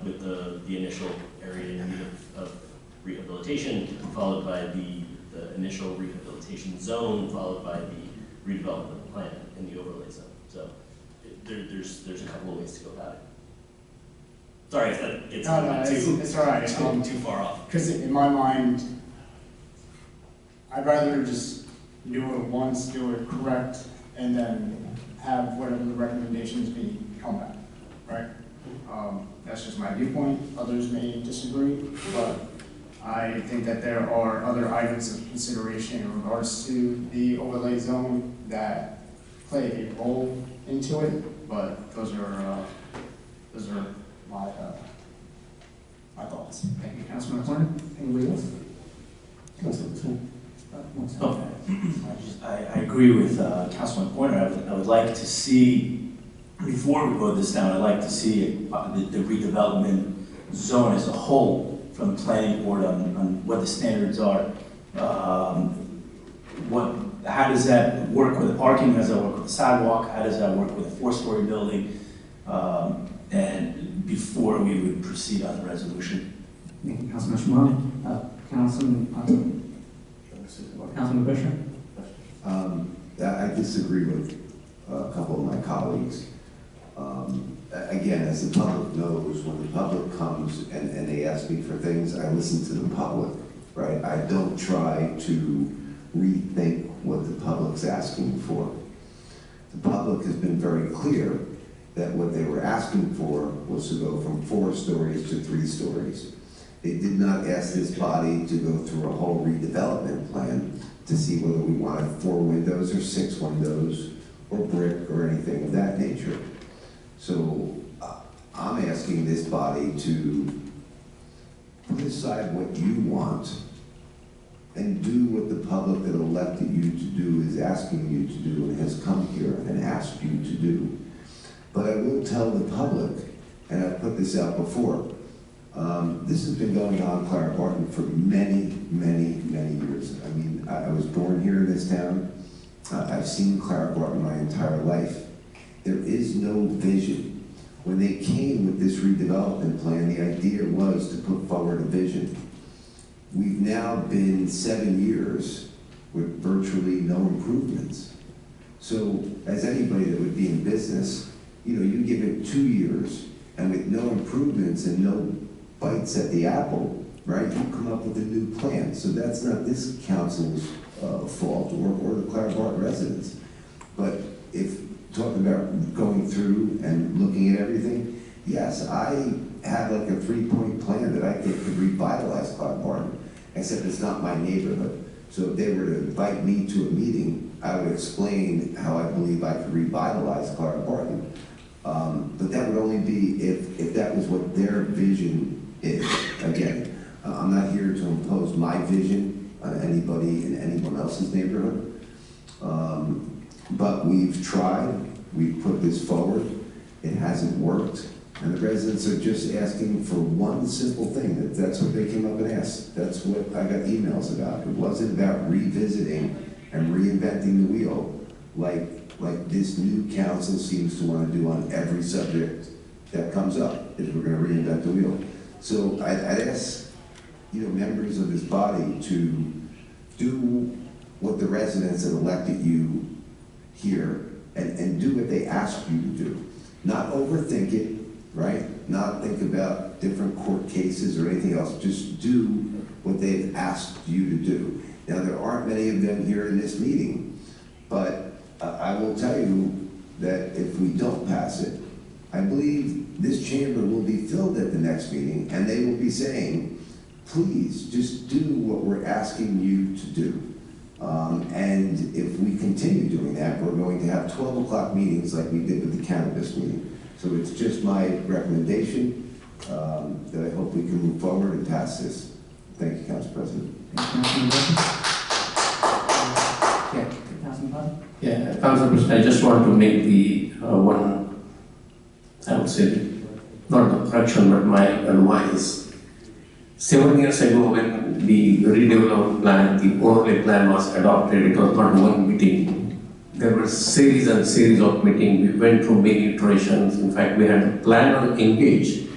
with the initial area of rehabilitation, followed by the initial rehabilitation zone, followed by the redevelopment plan in the overlay zone. So there's a couple of ways to go about it. Sorry if that gets it's all right. Too far off. Because in my mind, I'd rather just do it once, do it correct, and then have whatever the recommendations be come back, right? That's just my viewpoint. Others may disagree, but I think that there are other items of consideration in regards to the overlay zone that play a role into it, but those are my thoughts. Thank you, Councilman Horner. Anybody else? I agree with Councilman Horner. I would like to see, before we vote this down, I'd like to see the redevelopment zone as a whole from the planning board on what the standards are. How does that work with the parking? How does that work with the sidewalk? How does that work with a 4-story building? And before we would proceed on the resolution. Thank you, Councilman Shimon. Councilman Councilman Fisher? I disagree with a couple of my colleagues. Again, as the public knows, when the public comes and they ask me for things, I listen to the public, right? I don't try to rethink what the public's asking for. The public has been very clear that what they were asking for was to go from 4 stories to 3 stories. They did not ask this body to go through a whole redevelopment plan to see whether we wanted 4 windows or 6 windows or brick or anything of that nature. So I'm asking this body to put aside what you want and do what the public that elected you to do is asking you to do and has come here and asked you to do. But I will tell the public, and I've put this out before, this has been going on in Clara Barton for many, many, many years. I mean, I was born here in this town. I've seen Clara Barton my entire life. There is no vision. When they came with this redevelopment plan, the idea was to put forward a vision. We've now been 7 years with virtually no improvements. So as anybody that would be in business, you know, you give it 2 years and with no improvements and no bites at the apple, right, you come up with a new plan. So that's not this council's fault or the Clara Barton residents. But if talking about going through and looking at everything, yes, I have like a 3-point plan that I think could revitalize Clara Barton, except it's not my neighborhood. So if they were to invite me to a meeting, I would explain how I believe I could revitalize Clara Barton. But that would only be if that was what their vision is. Again, I'm not here to impose my vision on anybody in anyone else's neighborhood. But we've tried, we've put this forward, it hasn't worked, and the residents are just asking for one simple thing. That's what they came up and asked. That's what I got emails about. It wasn't about revisiting and reinventing the wheel like this new council seems to want to do on every subject that comes up, is we're going to reinvent the wheel. So I'd ask, you know, members of this body to do what the residents that elected you here and do what they asked you to do. Not overthink it, right? Not think about different court cases or anything else. Just do what they've asked you to do. Now, there aren't many of them here in this meeting, but I will tell you that if we don't pass it, I believe this chamber will be filled at the next meeting and they will be saying, please just do what we're asking you to do. And if we continue doing that, we're going to have 12 o'clock meetings like we did with the cannabis meeting. So it's just my recommendation that I hope we can move forward and pass this. Thank you, Council President. Yeah, Council President, I just want to make the one, I would say, not the correction, but my advice. 7 years ago, when the redevelopment plan, the overlay plan was adopted, it was not one meeting. There were series and series of meetings. We went through many iterations. In fact, we had a planner engaged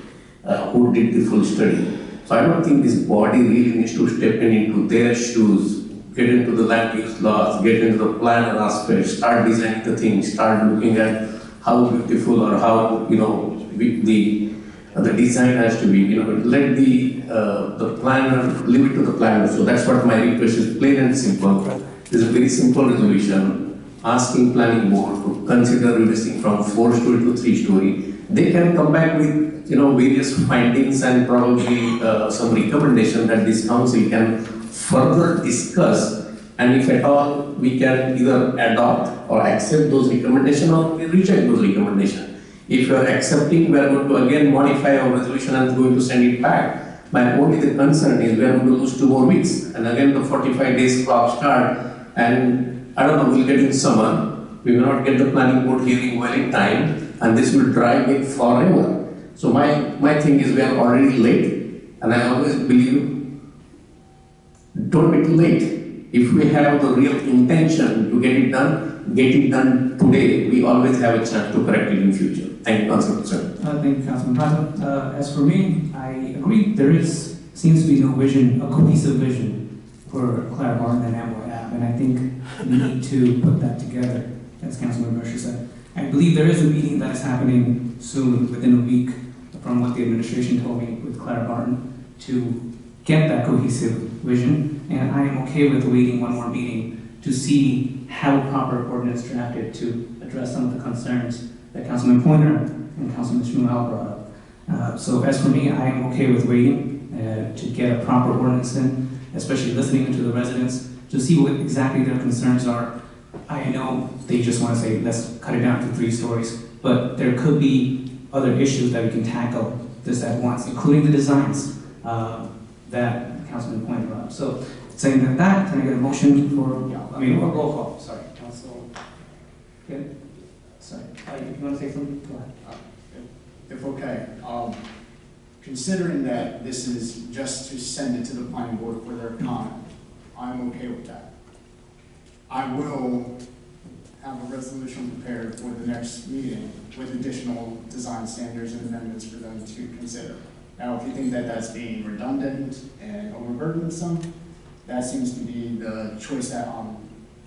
who did the full study. So I don't think this body really needs to step into their shoes, get into the land use laws, get into the planner aspect, start designing the things, start looking at how beautiful or how, you know, the design has to be, you know, let the planner, leave it to the planner. So that's what my request is, plain and simple. It's a very simple resolution, asking planning board to consider reducing from 4-story to 3-story. They can come back with, you know, various findings and probably some recommendation that this council can further discuss, and if at all we can either adopt or accept those recommendations or reject those recommendations. If you are accepting, we are going to again modify our resolution and going to send it back. My only the concern is we are going to lose 2 more weeks, and again the 45 days clock start, and I don't know, we'll get in summer, we may not get the planning board hearing well in time, and this will drag it forever. So my thing is we are already late, and I always believe, don't be too late. If we have the real intention to get it done today, we always have a chance to correct it in future. Thank you, Councilman President. Thank you, Councilman Prado. As for me, I agree, there seems to be no vision, a cohesive vision for Clara Barton and Amboy Ave, and I think we need to put that together, as Councilman Berger said. I believe there is a meeting that is happening soon, within a week, from what the administration told me with Clara Barton, to get that cohesive vision, and I am okay with waiting one more meeting to see how proper ordinance drafted to address some of the concerns that Councilman Pointer and Councilman Shmuel brought up. So as for me, I am okay with waiting to get a proper ordinance in, especially listening to the residents to see what exactly their concerns are. I know they just want to say, let's cut it down to 3 stories, but there could be other issues that we can tackle this at once, including the designs that Councilman pointed out. So saying that, can I get a motion for, roll call, sorry, Council. Good? Sorry, you want to say something? Go ahead. If okay, considering that this is just to send it to the planning board for their comment, I'm okay with that. I will have a resolution prepared for the next meeting with additional design standards and amendments for them to consider. Now, if you think that that's being redundant and overburdensome, that seems to be the choice that I'm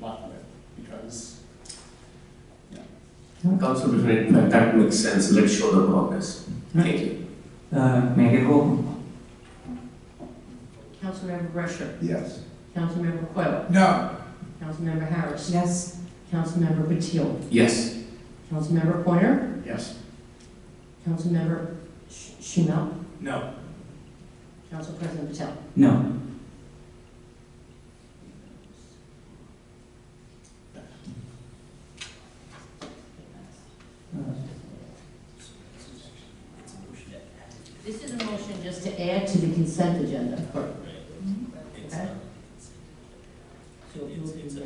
left with, because, Council President, in fact, that makes sense. Let's show the progress. Thank you. May I get a roll call? Councilmember Brescher. Yes. Councilmember Quayle. No. Councilmember Harris. Yes. Councilmember Patil. Yes. Councilmember Pointer. yes. Councilmember Shmuel. No. Council President Patel. No. This is a motion just to add to the consent agenda. Okay? So it will be there. So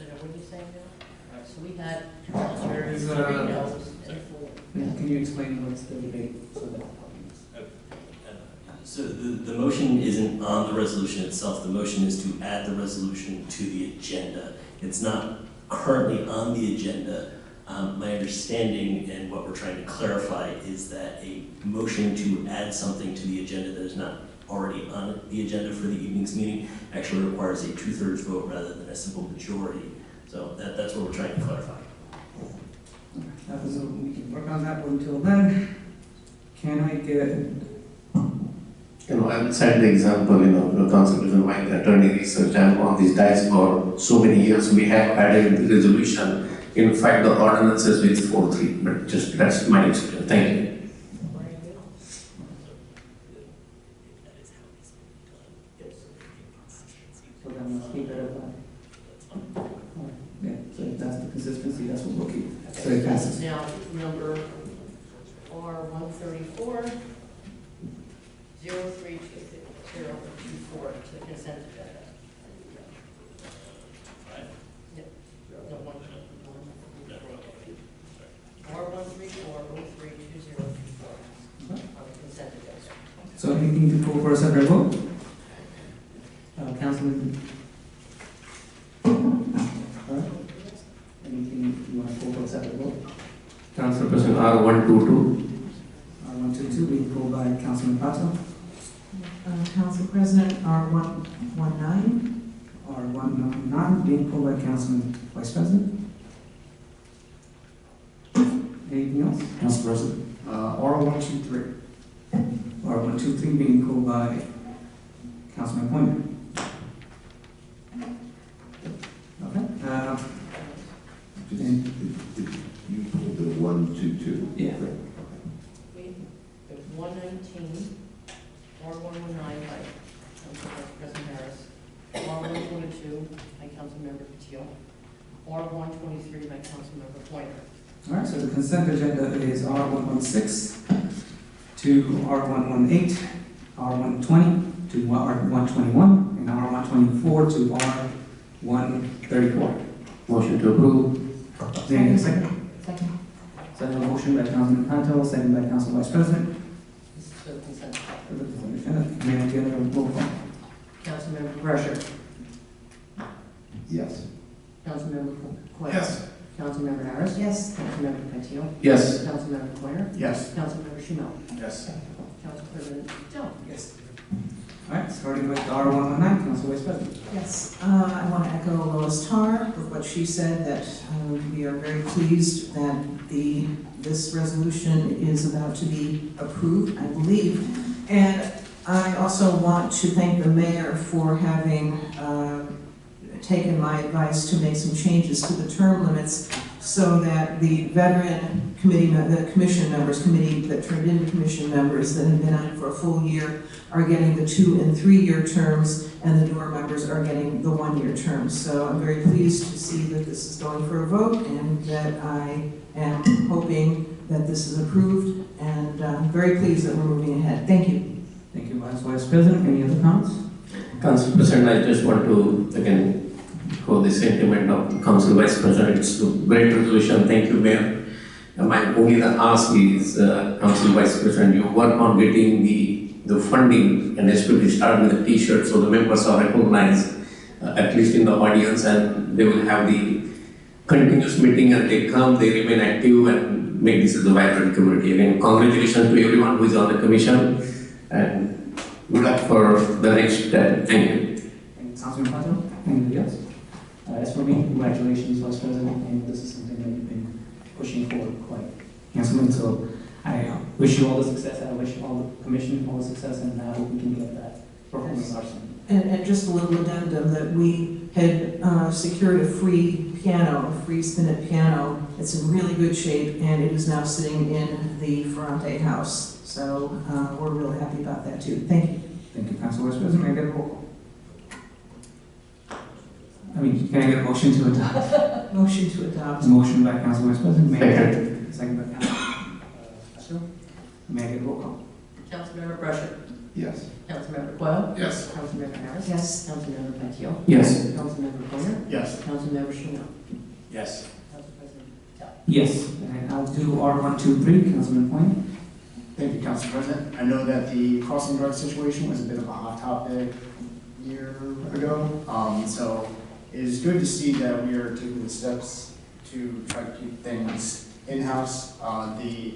now what are you saying now? All right, so we had Is, 3 no's and 4. Can you explain what's the debate? So the motion isn't on the resolution itself. The motion is to add the resolution to the agenda. It's not currently on the agenda. My understanding and what we're trying to clarify is that a motion to add something to the agenda that is not already on the agenda for the evening's meeting actually requires a 2/3 vote rather than a simple majority. So that's what we're trying to clarify. That was, we can work on that one until then. Can I get, I will cite the example, Council President, while the attorney research and on these dice for so many years, we have added the resolution. In fact, the ordinances with 4-3, but just that's my experience. Thank you. so then let's keep it at that. Yeah, so if that's the consistency, that's what we'll keep. So it passes. Now, number R134, 03224 to the consent agenda. Yep. No, one. R134, 03224 on the consent agenda. So anything to call for a separate vote? Councilman? Anything you want to call for a separate vote? Council President, R122. R122 being called by Councilman Patel. Council President, R119. R199 being called by Councilman Vice President. Anything else? Council President. R123. R123 being called by Councilman Pointer. Okay. You pulled the 122. Yeah. There's 119, R119 by Council President Harris, R122 by Councilmember Patil, R123 by Councilmember Pointer. All right, so the consent agenda is R116 to R118, R120 to R121, and R124 to R134. Motion to approve. Second. Second. Second. So I have a motion by Councilman Panto, second by Council Vice President. This is for the consent. For the consent agenda, may I get a roll call? Councilmember Brescher. Yes. Councilmember Quayle. Yes. Councilmember Harris. Yes. Councilmember Councilmember Petio. Yes. Councilmember Quiner. Yes. Councilmember Shimel. Yes. Council President Jones. Yes. All right, starting with R119, Council Vice President. Yes, I want to echo Lois Tarr with what she said, that we are very pleased that this resolution is about to be approved, I believe. And I also want to thank the mayor for having taken my advice to make some changes to the term limits so that the veteran committee, the commission members, committee that turned into commission members that have been on it for a full year are getting the 2- and 3-year terms, and the newer members are getting the 1-year terms. So I'm very pleased to see that this is going for a vote, and that I am hoping that this is approved, and I'm very pleased that we're moving ahead. Thank you. Thank you, Vice President. Any other comments? Council President, I just want to again echo the sentiment of Council Vice President. It's a great resolution. Thank you, Mayor. And my only ask is, Council Vice President, you work on getting the funding, and especially start with the T-shirt so the members are recognized, at least in the audience, and they will have the continuous meeting, and they come, they remain active, and make this as a vibrant community. Again, congratulations to everyone who is on the commission, and good luck for the next term. Thank you. Councilman Patel, anybody else? As for me, congratulations, Vice President, and this is something that you've been pushing forward quite handsomely. So I wish you all the success. I wish all the commission all the success, and I hope we can get that performance arsenal. And just a little addendum that we had secured a free piano, a free spinet piano. It's in really good shape, and it is now sitting in the Ferrante house. So we're really happy about that too. Thank you. Thank you, Council Vice President. May I get a roll call? Can I get a motion to adopt? Motion to adopt. Motion by Council Vice President. May I get a second by Council Castro? May I get a roll call? Councilmember Brusher. Yes. Councilmember Coyle. Yes. Councilmember Harris. Yes. Councilmember Petio. Yes. Councilmember Quiner. Yes. Councilmember Shimel. Yes. Council President Patel. Yes. And I'll do R123, Councilman Point. Thank you, Council President. I know that the crossing guard situation was a bit of a hot topic a year ago. So it is good to see that we are taking the steps to try to keep things in-house. The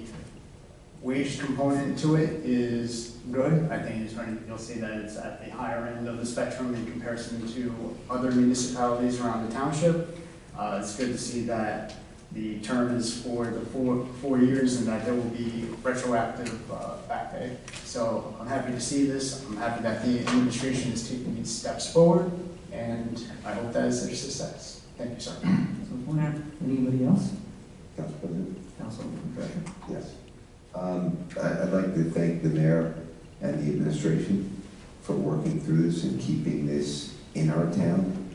wage component to it is good. I think you'll see that it's at the higher end of the spectrum in comparison to other municipalities around the township. It's good to see that the term is for the four years and that there will be retroactive back pay. So I'm happy to see this. I'm happy that the administration is taking these steps forward, and I hope that is their success. Thank you, sir. Anybody else? Council President? Councilman Director? Yes. I'd like to thank the mayor and the administration for working through this and keeping this in our town.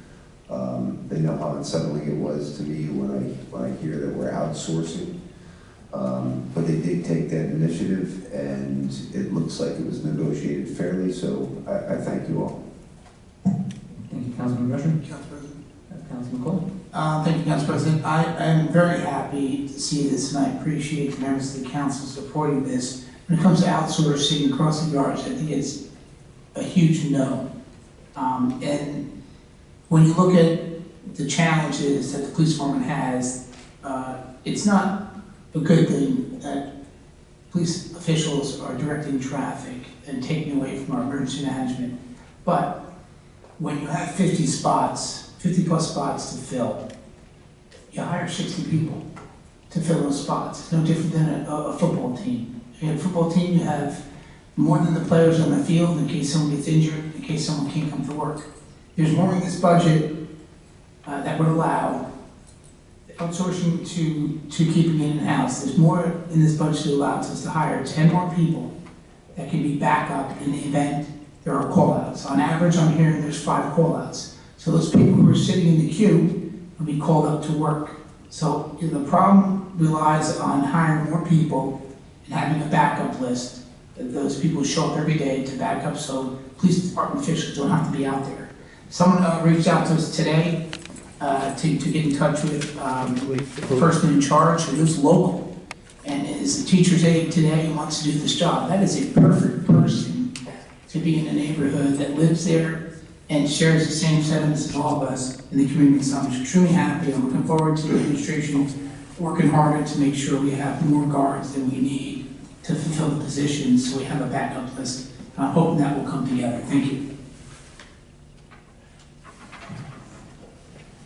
They know how unsettling it was to me when I hear that we're outsourcing. But they did take that initiative, and it looks like it was negotiated fairly, so I thank you all. Thank you, Councilman Brusher. Council President. Councilman Cole. Thank you, Council President. I am very happy to see this, and I appreciate the members of the council supporting this. When it comes to outsourcing and crossing guards, I think it's a huge no. And when you look at the challenges that the police department has, it's not a good thing that police officials are directing traffic and taking away from our emergency management. But when you have 50 plus spots to fill, you hire 60 people to fill those spots. It's no different than a football team. If you have a football team, you have more than the players on the field in case someone gets injured, in case someone can't come to work. There's more in this budget that would allow outsourcing to keeping it in-house. There's more in this budget that allows us to hire 10 more people that can be backup in the event there are call-outs. On average, I'm hearing there's 5 call-outs. So those people who are sitting in the queue will be called up to work. So the problem relies on hiring more people and having a backup list. Those people show up every day to back up so police department officials don't have to be out there. Someone reached out to us today to get in touch with the person in charge who lives local and is a teacher's aide today and wants to do this job. That is a perfect person to be in a neighborhood that lives there and shares the same sentiments as all of us in the community. So I'm extremely happy. I'm looking forward to the administration working harder to make sure we have more guards than we need to fulfill the positions, so we have a backup list. I'm hoping that will come together. Thank you.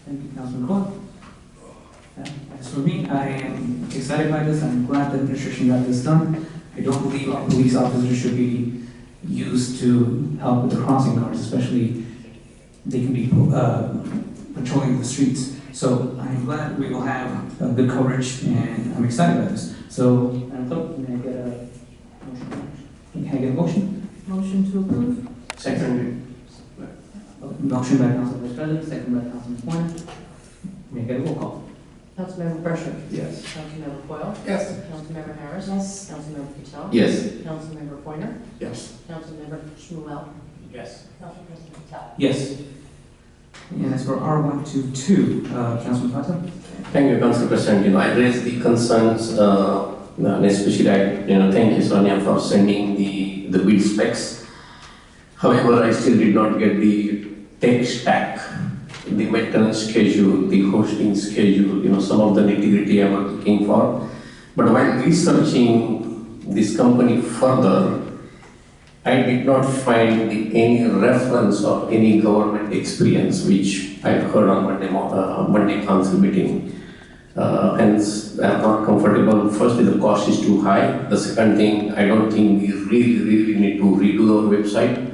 Thank you, Councilman Coyle. As for me, I am excited by this. I'm glad the administration got this done. I don't believe our police officers should be used to help with the crossing guards, especially they can be patrolling the streets. So I'm glad we will have good coverage, and I'm excited about this. So, Madam Clerk, may I get a motion? Can I get a motion? Motion to approve? Second. Motion by Council Vice President, second by Councilman Pointer. May I get a roll call? Councilmember Brasher? Yes. Councilmember Coyle? Yes. Councilmember Harris? Yes. Councilmember Patel? Yes. Councilmember Pointer? Yes. Councilmember Shmuel? Yes. Council President Patel? Yes. And as for R122, Councilman Patel? Thank you, Council President. I raised the concerns, especially thank you, Sonia, for sending the bid specs. However, I still did not get the tech stack, the maintenance schedule, the hosting schedule, some of the nitty-gritty I was looking for. But while researching this company further, I did not find any reference or any government experience, which I heard on Monday council meeting. Hence, I'm not comfortable. Firstly, the cost is too high. The second thing, I don't think we really need to redo our website.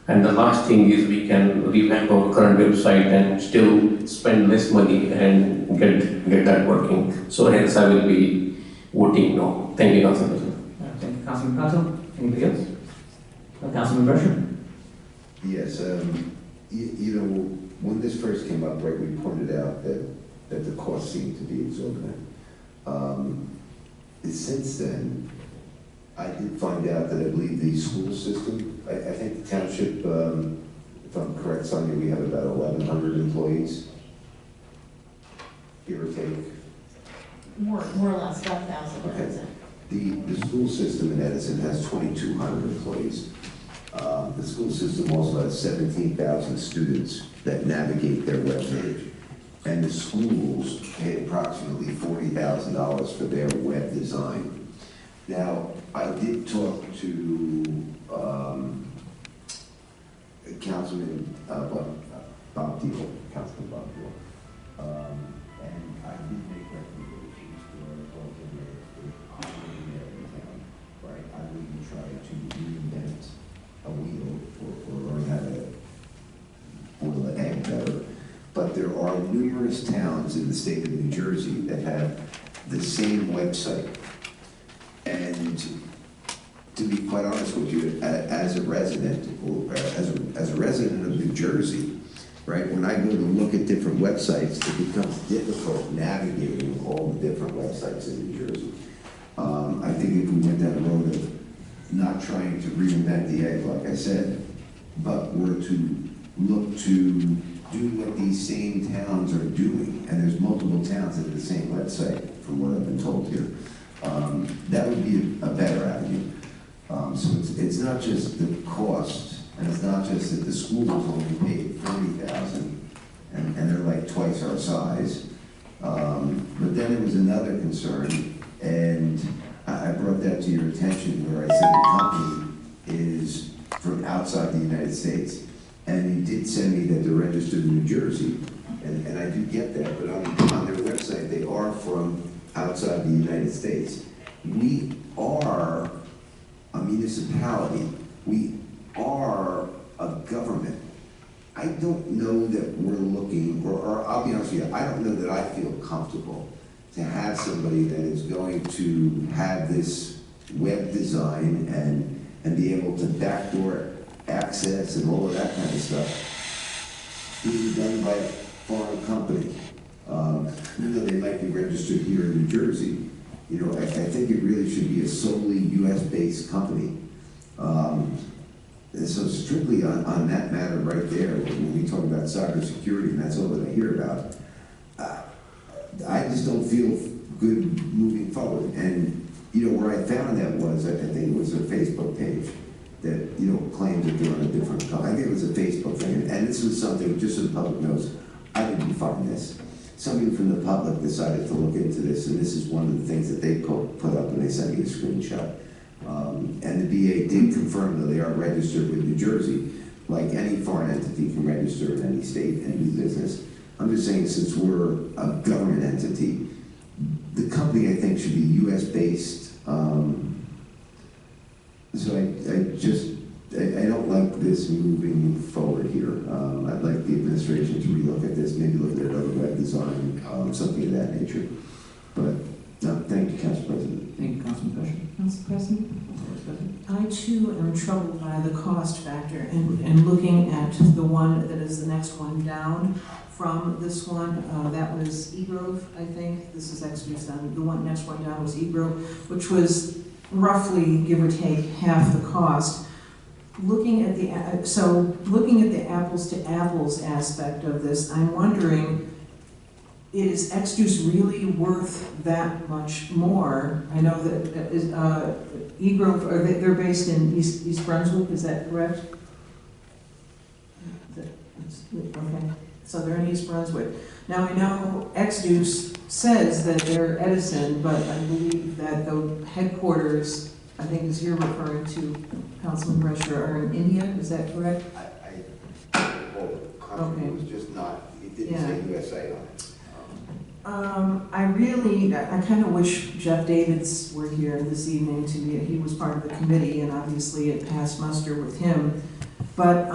And the last thing is we can revamp our current website and still spend less money and get that working. So hence, I will be voting no. Thank you, Council President. Thank you, Councilman Patel. Anybody else? Councilman Brasher? Yes, when this first came up, right, we pointed out that the cost seemed to be exorbitant. Since then, I did find out that I believe the school system, I think the township, if I'm correct, Sonia, we have about 1,100 employees, give or take. More or less, 1,000. Okay. The school system in Edison has 2,200 employees. The school system also has 17,000 students that navigate their webpage. And the schools pay approximately $40,000 for their web design. Now, I did talk to Councilman Bob Deal, Councilman Bob Deal, and I did make recommendations for operating every town, right? I wouldn't try to reinvent a wheel or learn how to boil an egg better. But there are numerous towns in the state of New Jersey that have the same website. And to be quite honest with you, as a resident, or as a resident of New Jersey, right, when I go to look at different websites, it becomes difficult navigating all the different websites in New Jersey. I think if we went down the road of not trying to reinvent the egg, like I said, but were to look to do what these same towns are doing, and there's multiple towns that have the same website, from what I've been told here, that would be a better avenue. So it's not just the cost, and it's not just that the schools only paid $40,000, and they're like twice our size. But then there was another concern, and I brought that to your attention, where I said the company is from outside the United States. And you did send me that they're registered in New Jersey, and I do get that, but on their website, they are from outside the United States. We are a municipality. We are a government. I don't know that we're looking, or I'll be honest with you, I don't know that I feel comfortable to have somebody that is going to have this web design and be able to backdoor access and all of that kind of stuff being done by a foreign company. Even though they might be registered here in New Jersey, I think it really should be a solely US-based company. And so strictly on that matter right there, when we talk about cybersecurity, and that's all that I hear about, I just don't feel good moving forward. And, where I found that was, I think it was a Facebook page that, claimed that they're on a different company. I think it was a Facebook thing. And this was something, just so the public knows, I didn't find this. somebody from the public decided to look into this, and this is one of the things that they put up, and they sent me a screenshot. And the BA did confirm that they are registered with New Jersey, like any foreign entity can register in any state and do business. I'm just saying, since we're a government entity, the company, I think, should be US-based. So I don't like this moving forward here. I'd like the administration to relook at this, maybe look at another web design, something of that nature. But, no, thank you, Council President. Thank you, Councilman Fisher. Council President? I too am troubled by the cost factor and looking at the one that is the next one down from this one. That was eGrove, I think. This is Exodus. The one next one down was eGrove, which was roughly, give or take, half the cost. Looking at the apples to apples aspect of this, I'm wondering, is Exodus really worth that much more? I know that eGrove, they're based in East Brunswick, is that correct? Okay, so they're in East Brunswick. Now I know Exodus says that they're Edison, but I believe that the headquarters, I think as you're referring to, Councilman Brescher, are in India, is that correct? Well, country was just not, it didn't say USA on it. I kind of wish Jeff Davids were here this evening to be, he was part of the committee and obviously it passed muster with him. But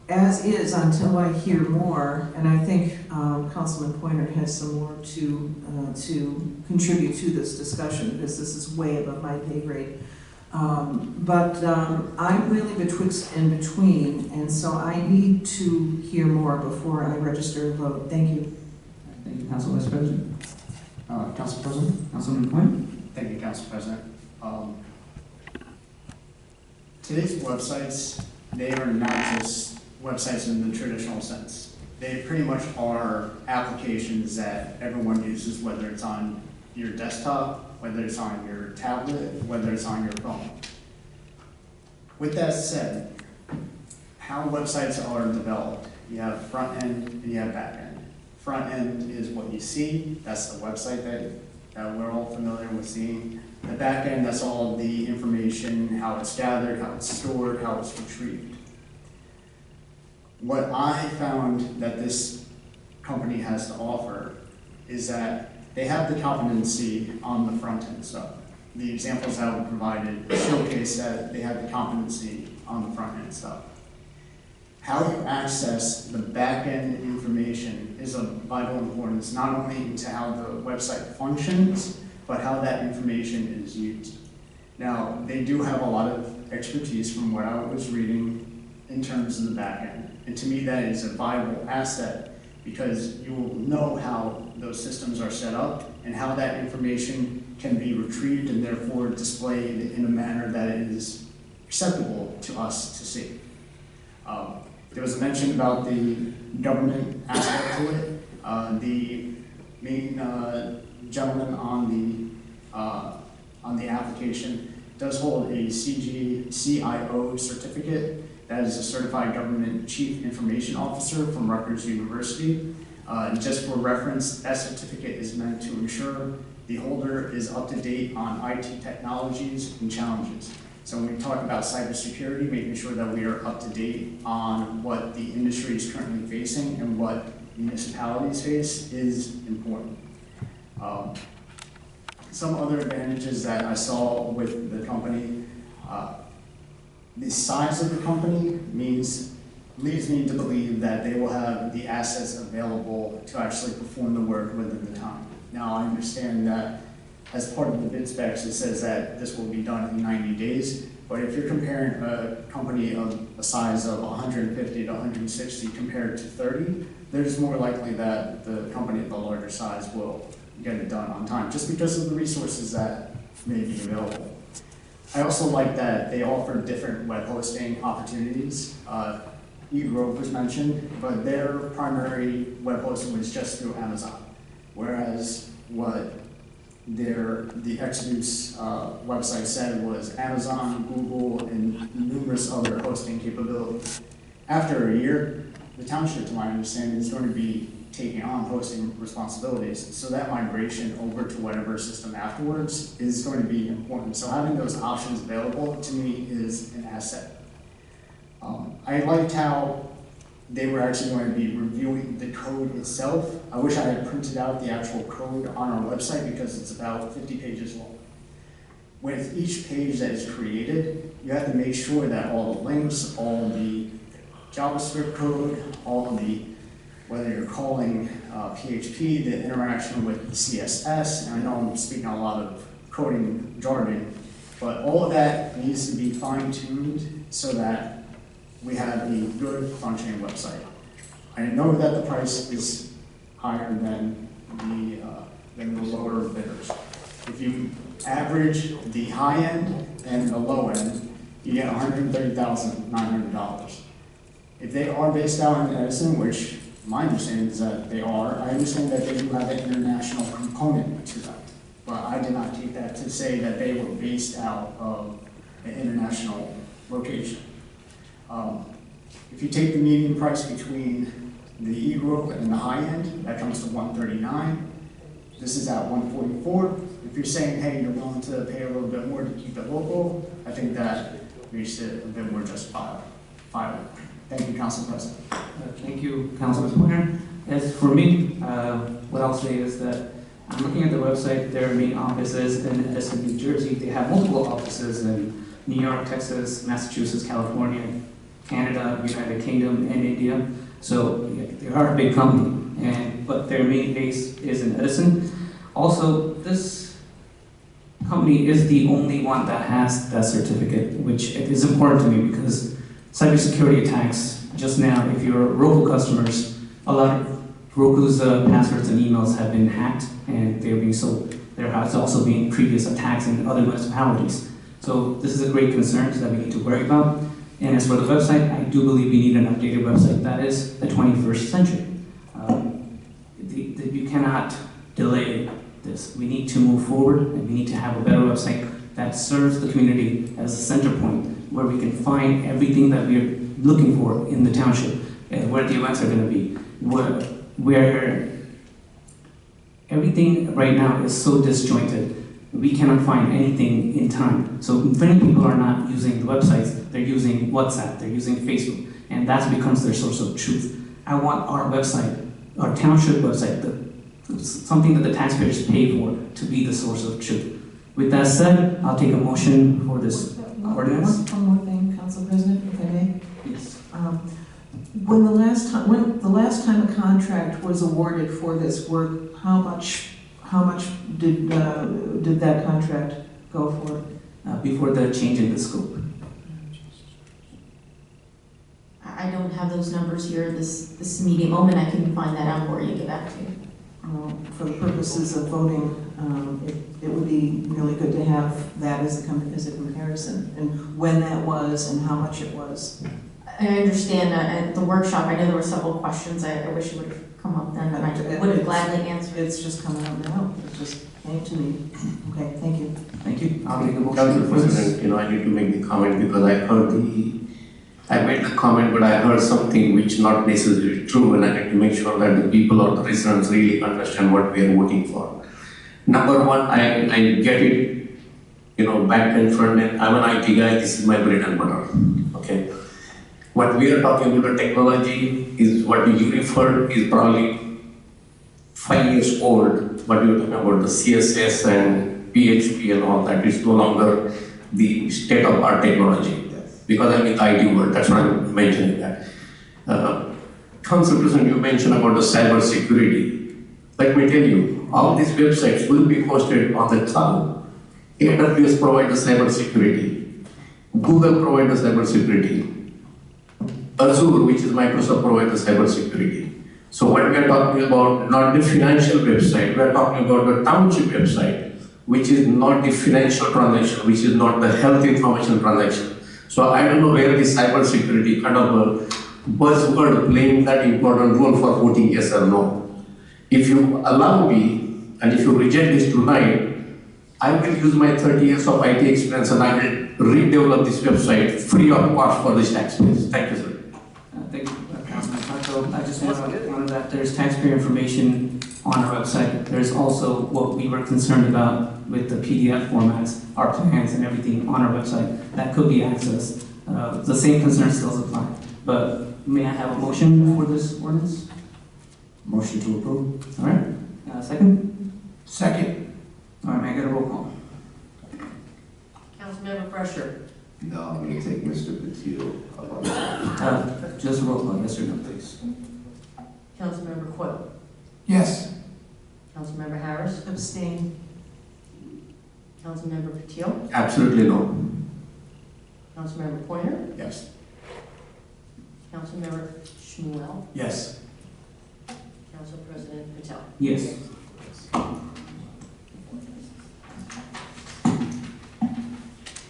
as is, until I hear more, and I think Councilman Pointer has some more to contribute to this discussion because this is way above my pay grade. But I'm really betwixt and between, and so I need to hear more before I register a vote. Thank you. Thank you, Council Vice President. Council President? Councilman Quinn? Thank you, Council President. Today's websites, they are not just websites in the traditional sense. They pretty much are applications that everyone uses, whether it's on your desktop, whether it's on your tablet, whether it's on your phone. With that said, how websites are developed, you have front end and you have back end. Front end is what you see, that's the website that we're all familiar with seeing. The back end, that's all the information, how it's gathered, how it's stored, how it's retrieved. What I found that this company has to offer is that they have the competency on the front end stuff. The examples that were provided showcase that they have the competency on the front end stuff. How you access the back end information is of vital importance, not only to how the website functions, but how that information is used. Now, they do have a lot of expertise from what I was reading in terms of the back end. And to me, that is a viable asset because you will know how those systems are set up and how that information can be retrieved and therefore displayed in a manner that is acceptable to us to see. There was a mention about the government aspect to it. The main gentleman on the application does hold a CGCIO certificate. That is a Certified Government Chief Information Officer from Rutgers University. And just for reference, that certificate is meant to ensure the holder is up to date on IT technologies and challenges. So when we talk about cybersecurity, making sure that we are up to date on what the industry is currently facing and what municipalities face is important. Some other advantages that I saw with the company, the size of the company leads me to believe that they will have the assets available to actually perform the work within the time. Now I understand that as part of the bid specs, it says that this will be done in 90 days, but if you're comparing a company of a size of 150 to 160 compared to 30, there's more likely that the company of the larger size will get it done on time, just because of the resources that may be available. I also like that they offer different web hosting opportunities. eGrove was mentioned, but their primary web hosting was just through Amazon, whereas what the Exodus website said was Amazon, Google, and numerous other hosting capabilities. After a year, the township, to my understanding, is going to be taking on hosting responsibilities. So that migration over to whatever system afterwards is going to be important. So having those options available to me is an asset. I liked how they were actually going to be reviewing the code itself. I wish I had printed out the actual code on our website because it's about 50 pages long. With each page that is created, you have to make sure that all the links, all the JavaScript code, all of the, whether you're calling PHP, the interaction with CSS, and I know I'm speaking a lot of coding jargon, but all of that needs to be fine-tuned so that we have a good functioning website. I know that the price is higher than the lower bidders. If you average the high end and the low end, you get $130,900. If they are based out in Edison, which my understanding is that they are, I understand that they do have an international component to that. But I did not take that to say that they were based out of an international location. If you take the median price between the E-Group and the high end, that comes to $139. This is at $144. If you're saying, hey, you're willing to pay a little bit more to keep it local, I think that makes it a bit more justifiable. Thank you, Council President. Thank you, Councilman Pointer. As for me, what I'll say is that I'm looking at the website. Their main office is in Edison, New Jersey. They have multiple offices in New York, Texas, Massachusetts, California, Canada, United Kingdom, and India. So they are a big company, but their main base is in Edison. Also, this company is the only one that has that certificate, which is important to me because cybersecurity attacks, just now, if you're Roku customers, a lot of Roku's passwords and emails have been hacked and they're being sold. There has also been previous attacks in other municipalities. So this is a great concern that we need to worry about. And as for the website, I do believe we need an updated website that is the 21st century. You cannot delay this. We need to move forward and we need to have a better website that serves the community as a center point where we can find everything that we're looking for in the township and where the events are going to be. Where everything right now is so disjointed, we cannot find anything in time. So many people are not using the websites, they're using WhatsApp, they're using Facebook, and that becomes their source of truth. I want our website, our township website, something that the taxpayers pay for, to be the source of truth. With that said, I'll take a motion for this ordinance. One more thing, Council President, if I may. Yes. When the last time a contract was awarded for this work, how much did that contract go for? Before the change in the scope. I don't have those numbers here this immediate moment. I can find that out for you and get back to you. For the purposes of voting, it would be really good to have that as a comparison, and when that was and how much it was. I understand at the workshop, I know there were several questions. I wish it would have come up then, and I would have gladly answered. It's just coming out now. It just came to me. Okay, thank you. Thank you. I'll make a motion. Council President, I need to make the comment because I made the comment, but I heard something which not necessarily true, and I need to make sure that the people or the residents really understand what we are voting for. Number one, I get it, back and front end. I'm an IT guy, this is my bread and butter, okay? What we are talking about, the technology is what you referred is probably 5 years old. What you're talking about, the CSS and PHP and all that is no longer the state-of-art technology. Because I'm in the IT world, that's why I'm mentioning that. Council President, you mentioned about the cyber security. Let me tell you, all these websites will be hosted on the cloud. AWS provides the cyber security. Google provides the cyber security. Azure, which is Microsoft, provides the cyber security. So what we are talking about, not the financial website, we are talking about the township website, which is not the financial transaction, which is not the health information transaction. So I don't know where the cyber security kind of a buzzword playing that important role for voting yes or no. If you allow me, and if you reject this tonight, I will use my 30 years of IT experience and I will redevelop this website free of cost for the taxpayers. Thank you, sir. Thank you, Councilman So I just want to that there's taxpayer information on our website. There's also what we were concerned about with the PDF formats, our plans and everything on our website that could be accessed. The same concerns still apply. But may I have a motion for this ordinance? Motion to approve. All right. Second? Second. All right, may I get a roll call? Councilmember Fresher. No, I'm going to take Mr. Patil. Just a roll call, yes or no, please. Councilmember Quill. Yes. Councilmember Harris. Abstain. Councilmember Patil. Absolutely no. Councilmember Pointer. Yes. Councilmember Shmuel. Yes. Council President Patel. Yes.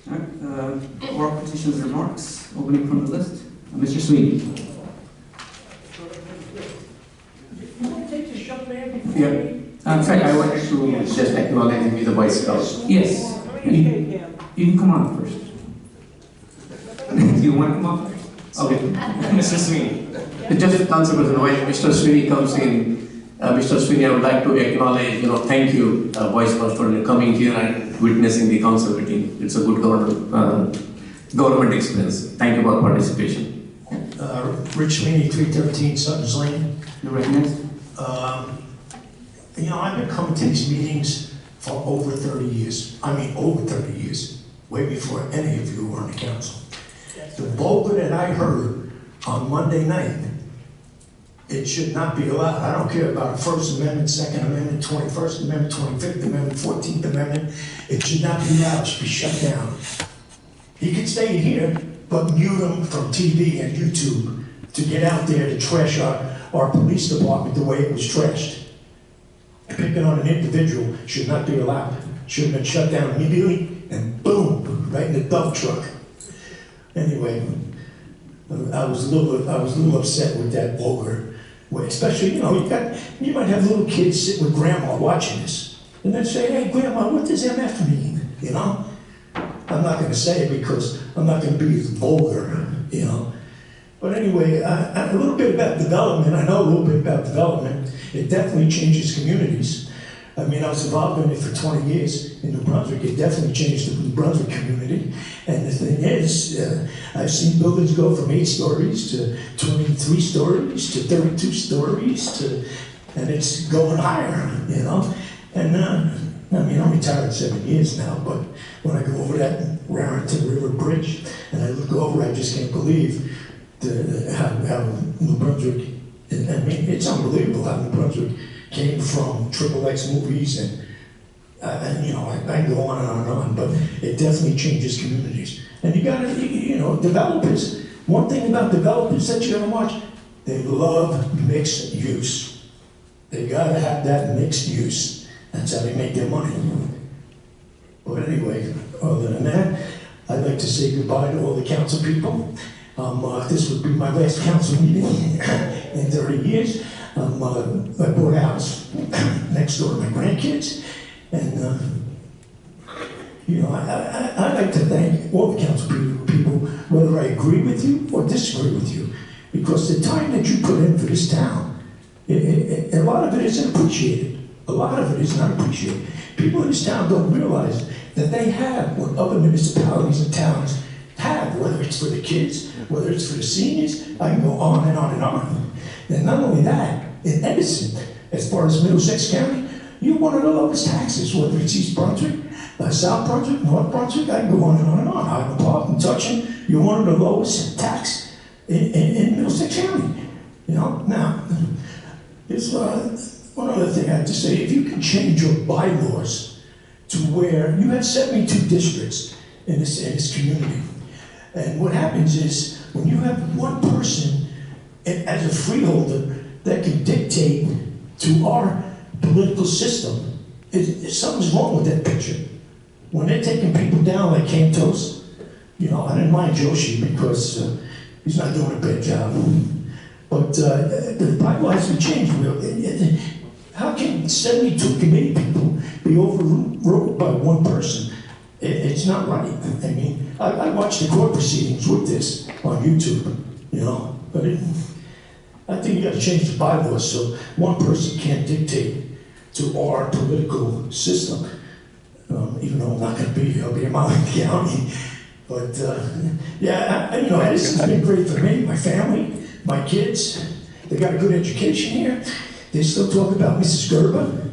All right, oral petitions and remarks, opening from the list. Mr. Sweeney. Yeah. In fact, I wanted to just acknowledge him with the Boy Scouts. Yes. You can come on first. Do you want to come up first? Okay. Mr. Sweeney. Just Council President, when Mr. Sweeney comes in, Mr. Sweeney, I would like to acknowledge, thank you, Boy Scouts, for coming here and witnessing the council meeting. It's a good government experience. Thank you for participation. Rich Sweeney, 313 Sutton's Lane. You're recognized. I've been coming to these meetings for over 30 years. I mean, over 30 years, way before any of you were on the council. The vulgar that I heard on Monday night, it should not be allowed. I don't care about the First Amendment, Second Amendment, 21st Amendment, 25th Amendment, 14th Amendment. It should not be allowed. It should be shut down. He can stay here, but mute him from TV and YouTube to get out there to trash our police department the way it was trashed. Picking on an individual should not be allowed. Should have been shut down immediately, and boom, right in the dump truck. Anyway, I was a little upset with that vulgar, especially, you might have little kids sitting with grandma watching this, and then say, hey, grandma, what does MF mean, I'm not going to say it because I'm not going to be as vulgar, But anyway, a little bit about development. I know a little bit about development. It definitely changes communities. I mean, I was involved in it for 20 years in New Brunswick. It definitely changed the New Brunswick community. And the thing is, I've seen buildings go from 8 stories to 23 stories to 32 stories and it's going higher, And I'm retired 7 years now, but when I go over that Raritan River Bridge and I look over, I just can't believe how New Brunswick, it's unbelievable how New Brunswick came from XXX movies and I can go on and on, but it definitely changes communities. And you gotta, developers, one thing about developers that you gotta watch, they love mixed use. They gotta have that mixed use. That's how they make their money. But anyway, other than that, I'd like to say goodbye to all the council people. This would be my last council meeting in 30 years. I bought a house next door to my grandkids, and I like to thank all the council people, whether I agree with you or disagree with you, because the time that you put in for this town, a lot of it isn't appreciated. A lot of it is not appreciated. People in this town don't realize that they have what other municipalities and towns have, whether it's for the kids, whether it's for the seniors. I can go on and on and on. And not only that, in Edison, as far as Middlesex County, you're one of the lowest taxes, whether it's East Brunswick, South Brunswick, North Brunswick, I can go on and on and on. Highland Park and Tucson, you're one of the lowest tax in Middlesex County. Now, there's one other thing I have to say. If you can change your bylaws to where you have 72 districts in this community, and what happens is when you have one person as a freeholder that can dictate to our political system, something's wrong with that picture. When they're taking people down like Cantos, I didn't mind Joshi because he's not doing a bad job. But the bylaw has to change. How can 72 committee people be overruled by one person? It's not right. I mean, I watched the court proceedings with this on YouTube, but I think you gotta change the bylaws so one person can't dictate to our political system. Even though I'm not gonna be here, I'll be in Monmouth County. But, you know, Edison's been great for me, my family, my kids. They got a good education here. They still talk about Mrs. Gerber.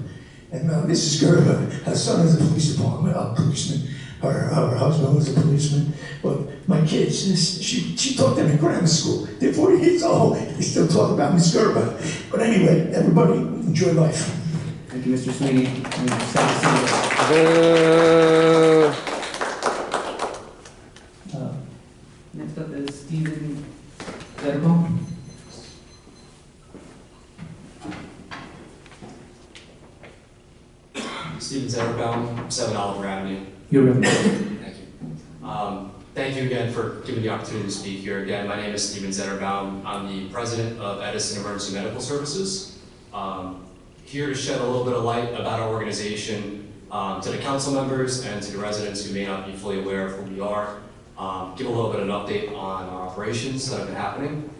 And Mrs. Gerber, her son is a police department, a policeman. Her husband was a policeman. But my kids, she taught them in grammar school. They're 40 years old. They still talk about Miss Gerber. But anyway, everybody, enjoy life. Thank you, Mr. Sweeney. Next up is Stephen Zerbo. Steven Zetterbaum, 7 Oliver Avenue. You're welcome. Thank you. Thank you again for giving the opportunity to speak here. Again, my name is Steven Zetterbaum. I'm the president of Edison Emergency Medical Services. Here to shed a little bit of light about our organization to the council members and to the residents who may not be fully aware of who we are. Give a little bit of an update on our operations that have been happening.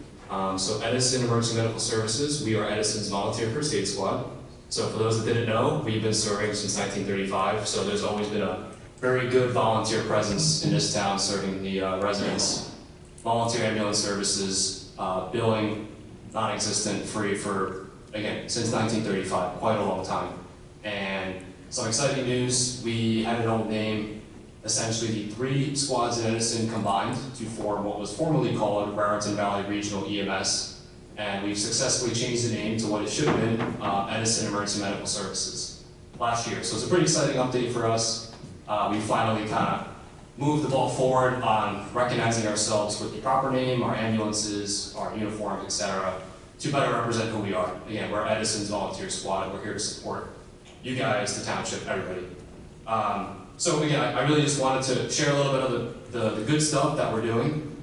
So Edison Emergency Medical Services, we are Edison's volunteer first aid squad. So for those that didn't know, we've been serving since 1935, so there's always been a very good volunteer presence in this town serving the residents. Volunteer ambulance services, billing, non-existent, free for, again, since 1935, quite a long time. And some exciting news, we had an old name, essentially the 3 squads in Edison combined to form what was formerly called Raritan Valley Regional EMS. And we've successfully changed the name to what it should have been, Edison Emergency Medical Services, last year. So it's a pretty exciting update for us. We finally kind of moved the ball forward on recognizing ourselves with the proper name, our ambulances, our uniforms, etc., to better represent who we are. Again, we're Edison's volunteer squad, and we're here to support you guys, the township, everybody. So again, I really just wanted to share a little bit of the good stuff that we're doing.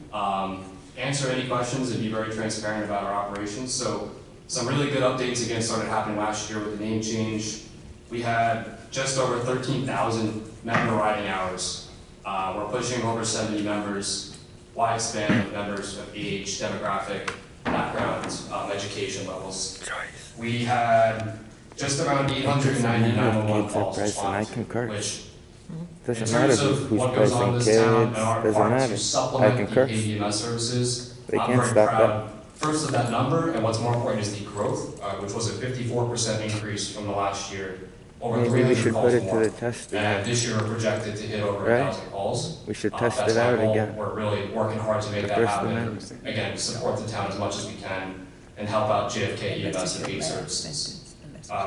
Answer any questions and be very transparent about our operations. So some really good updates again started happening last year with the name change. We had just over 13,000 member riding hours. We're pushing over 70 members, wide span of members of age, demographic, background, education levels. We had just around 890 911 calls responded, which Doesn't matter who's pressing kids, doesn't matter. I concur. They can't stop that. First of that number, and what's more important is the growth, which was a 54% increase from the last year. Over Maybe 300 we should calls put it more. to the test And again. this year we're projected to hit over Right? 1,000 calls. We should test That's it my out goal. again. We're really working hard to make The that First happen. Amendment. Again, support the town as much as we can and help out JFK EMS and aid services.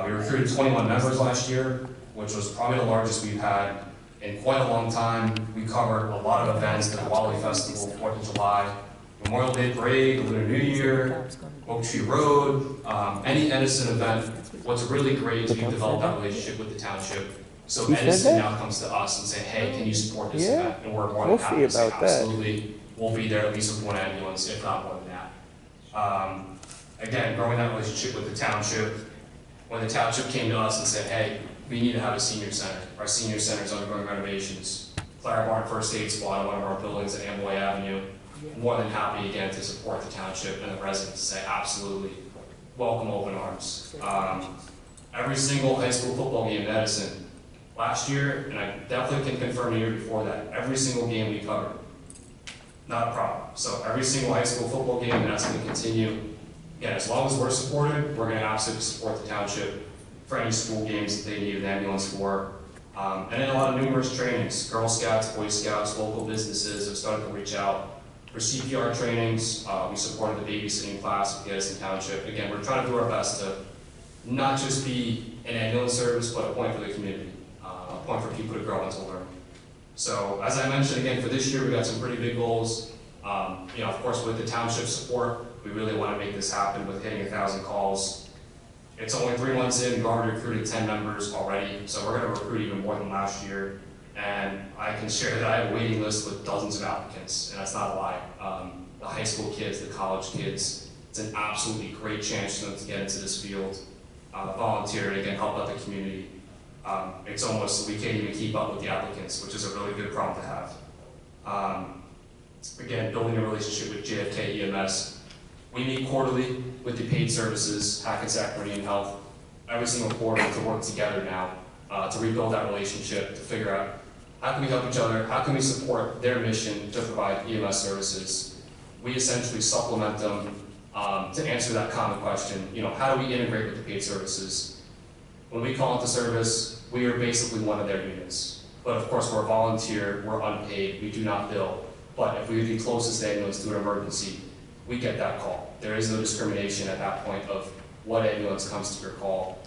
We recruited 21 members last year, which was probably the largest we've had in quite a long time. We covered a lot of events, the Diwali Festival, 4th of July, Memorial Day Parade, Lunar New Year, Oak Tree Road, any Edison event. What's really great is we've developed that relationship with the township. So He said Edison that? now comes to us and say, hey, can you support this Yeah. event? And we're more We'll than happy see to say, about that. absolutely, we'll be there at least with one ambulance, if not more than that. Again, growing that relationship with the township. When the township came to us and said, hey, we need to have a senior center. Our senior center is undergoing renovations. Clara Barn First Aid Squad, one of our buildings at Amboy Avenue. More than happy again to support the township and the residents to say absolutely, welcome open arms. Every single high school football game in Edison last year, and I definitely can confirm the year before that, every single game we covered, not a problem. So every single high school football game, and that's going to continue. Again, as long as we're supported, we're going to absolutely support the township for any school games that they need an ambulance for. And then a lot of numerous trainings. Girl Scouts, Boy Scouts, local businesses have started to reach out for CPR trainings. We supported the babysitting class with the Edison Township. Again, we're trying to do our best to not just be an ambulance service, but a point for the community, a point for people to grow and to learn. So as I mentioned, again, for this year, we got some pretty big goals. You know, of course, with the township support, we really want to make this happen with hitting 1,000 calls. It's only 3 months in, we've already recruited 10 members already, so we're going to recruit even more than last year. And I can share that I have a waiting list with dozens of applicants, and that's not a lie. The high school kids, the college kids, it's an absolutely great chance for them to get into this field, volunteer, and again, help out the community. It's almost, we can't even keep up with the applicants, which is a really good problem to have. Again, building a relationship with JFK EMS. We meet quarterly with the paid services, Hackensack Meridian Health, every single quarter to work together now, to rebuild that relationship, to figure out how can we help each other, how can we support their mission to provide EMS services. We essentially supplement them to answer that common question, how do we integrate with the paid services? When we call into service, we are basically one of their units. But of course, we're volunteer, we're unpaid, we do not bill. But if we are the closest ambulance to an emergency, we get that call. There is no discrimination at that point of what ambulance comes to your call.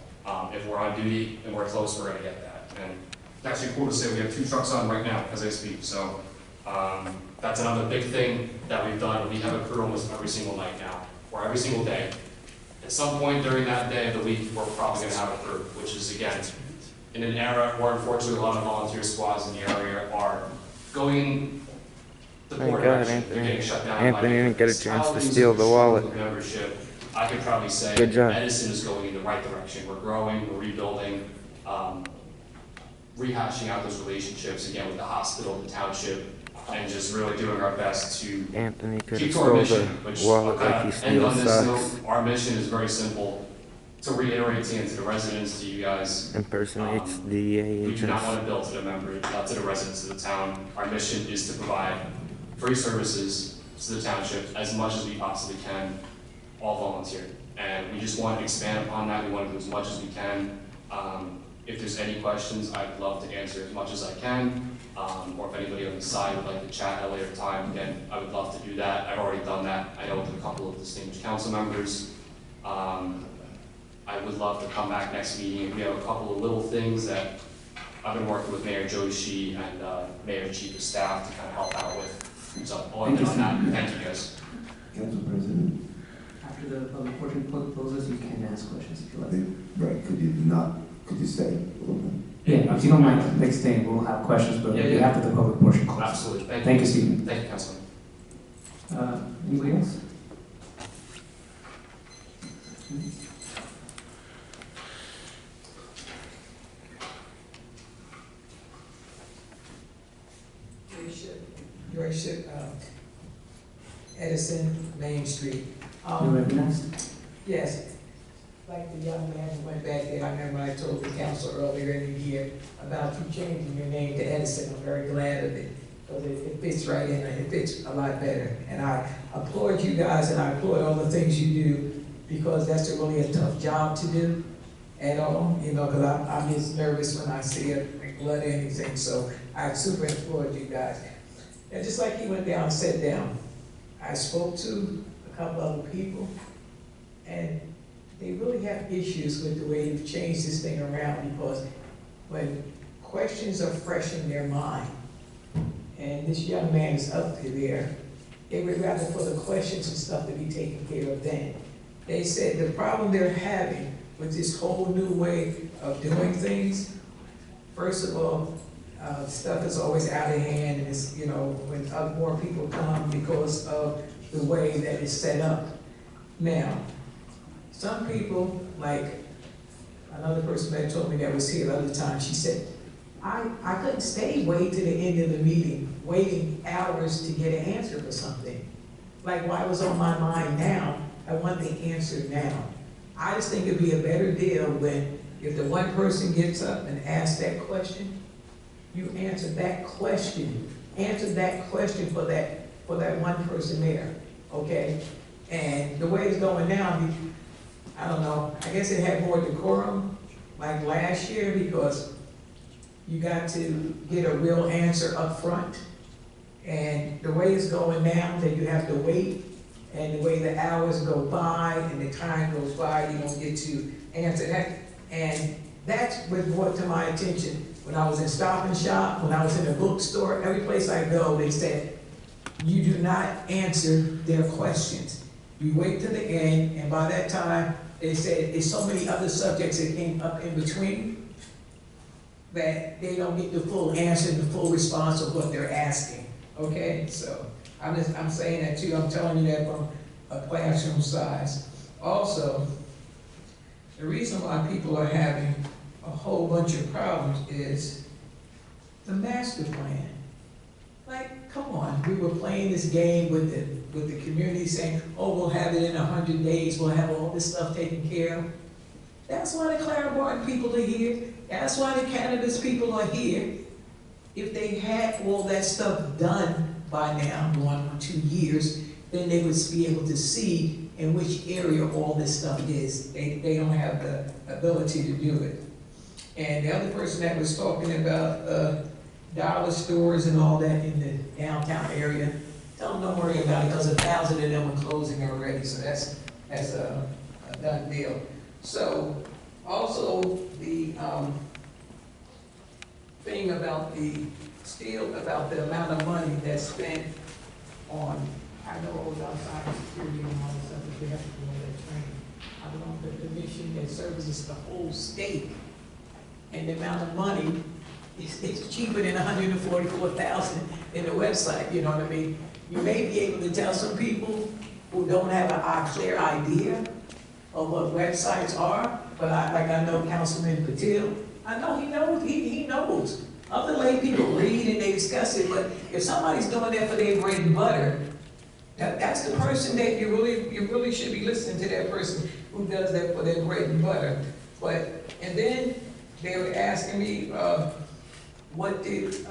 If we're on duty and we're close, we're gonna get that. And it's actually cool to say we have 2 trucks on right now as I speak. So that's another big thing that we've done. We have a crew almost every single night now, or every single day. At some point during that day of the week, we're probably gonna have a crew, which is again, in an era where unfortunately a lot of volunteer squads in the area are going the Thank poor God, direction. They're getting shut down. Anthony didn't get a chance to steal the wallet. Membership, I could probably say Good job. Edison is going in the right direction. We're growing, we're rebuilding, rehashing out those relationships again with the hospital, the township, and just really doing our best to Anthony could keep have to our stole mission, the which wallet I'll like he end steals on this socks. note. Our mission is very simple. To reiterate to the residents, to you guys, Impersonates DEA we do not agents. want to build to the member, not to the residents of the town. Our mission is to provide free services to the township as much as we possibly can, all volunteer. And we just want to expand upon that. We want to do as much as we can. If there's any questions, I'd love to answer as much as I can. Or if anybody on the side would like to chat at a later time, again, I would love to do that. I've already done that. I know with a couple of distinguished council members. I would love to come back next meeting. We have a couple of little things that I've been working with Mayor Joshi and Mayor Chief of Staff to kind of help out with. So I'll end on that. Thank you guys. Council President, After the public portion closes, you can ask questions if you like. right, could you stay a little bit? Yeah, if you don't mind, next thing, we'll have questions, but it'll be Yeah. after the public portion closes. Absolutely. Thank you, Stephen. Thank you, Councilman. Anybody else? Your Worship, Edison, Main Street. You recognized? Yes, like the young man who went back there, I remember I told the council earlier in the year about you changing your name to Edison. I'm very glad of it, because it fits right in, and it fits a lot better. And I applaud you guys, and I applaud all the things you do, because that's really a tough job to do at all, because I'm just nervous when I see it, blood or anything, so I super applaud you guys. And just like he went down and sat down, I spoke to a couple other people, and they really have issues with the way you've changed this thing around, because when questions are fresh in their mind, and this young man is up to there, they would rather for the questions and stuff to be taken care of then. They said the problem they're having with this whole new way of doing things, first of all, stuff is always out of hand, and it's, when more people come because of the way that it's set up. Now, some people, like another person that told me that was here the other time, she said, I couldn't stay wait to the end of the meeting, waiting hours to get an answer for something. Like what was on my mind now, I want the answer now. I just think it'd be a better deal when, if the one person gets up and asks that question, you answer that question. Answer that question for that one person there, okay? And the way it's going now, I don't know, I guess it had more decorum like last year, because you got to get a real answer up front. And the way it's going now, that you have to wait, and the way the hours go by and the time goes by, you don't get to answer that. And that's what brought to my attention when I was in Stop and Shop, when I was in a bookstore, every place I go, they said, you do not answer their questions. You wait till the end, and by that time, they said there's so many other subjects that came up in between that they don't get the full answer and the full response of what they're asking. Okay, so I'm saying that too. I'm telling you that from a classroom size. Also, the reason why people are having a whole bunch of problems is the master plan. Like, come on, we were playing this game with with the community saying, oh, we'll have it in 100 days, we'll have all this stuff taken care of. That's why the Clara Barton people are here. That's why the cannabis people are here. If they had all that stuff done by now, 1 or 2 years, then they would be able to see in which area all this stuff is. They don't have the ability to do it. And the other person that was talking about dollar stores and all that in the downtown area, tell them don't worry about it, because 1,000 of them are closing already, so that's a done deal. So, also the thing about the amount of money that's spent on, I know all about cybersecurity and all that stuff, but they have to do all that training. I belong to the commission that services the whole state, and the amount of money it's cheaper than 144,000 in the website, you know what I mean? You may be able to tell some people who don't have a clear idea of what websites are, but I know Councilman Patil, I know he knows. Other lay people read and they discuss it, but if somebody's doing that for their bread and butter, that's the person that you really should be listening to, that person who does that for their bread and butter. And then they were asking me, what did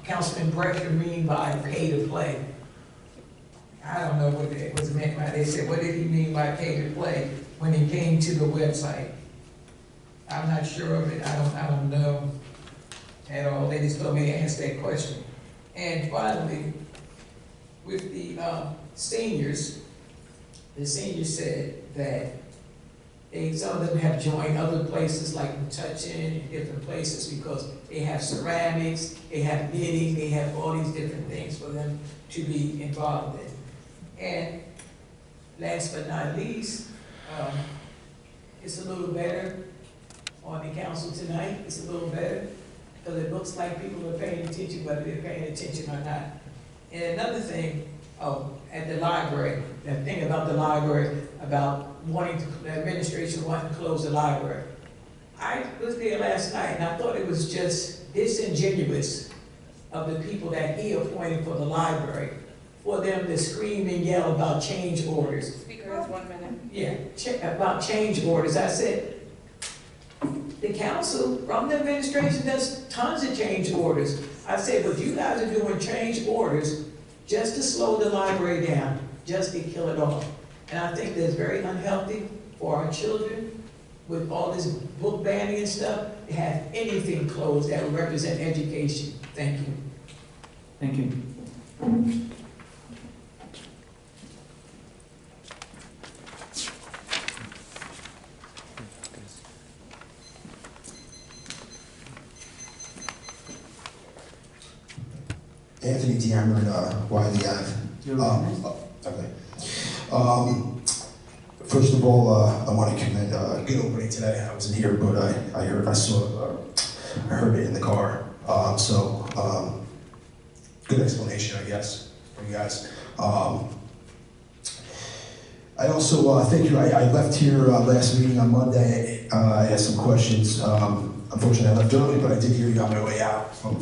Councilman Brecker mean by pay to play? I don't know what it was meant by. They said, what did he mean by pay to play when he came to the website? I'm not sure of it. I don't know at all. They just told me to answer that question. And finally, with the seniors said that some of them have joined other places like Metuchen and different places because they have ceramics, they have knitting, they have all these different things for them to be involved in. And last but not least, it's a little better on the council tonight. It's a little better because it looks like people are paying attention, whether they're paying attention or not. And another thing, at the library, that thing about the library, about the administration wanting to close the library. I was there last night and I thought it was just disingenuous of the people that he appointed for the library for them to scream and yell about change orders. Speaker has 1 minute. Yeah, about change orders. I said, the council from the administration does tons of change orders. I said, but you guys are doing change orders just to slow the library down, just to kill it off. And I think that's very unhealthy for our children with all this book banning and stuff, to have anything closed that would represent education. Thank you. Thank you. Anthony Diamond, Wiley Ave. Okay. First of all, I want to commend good opening today. I wasn't here, but I heard it in the car. Good explanation, I guess, for you guys. I also thank you. I left here last meeting on Monday. I asked some questions. Unfortunately, I left early, but I did hear you on my way out from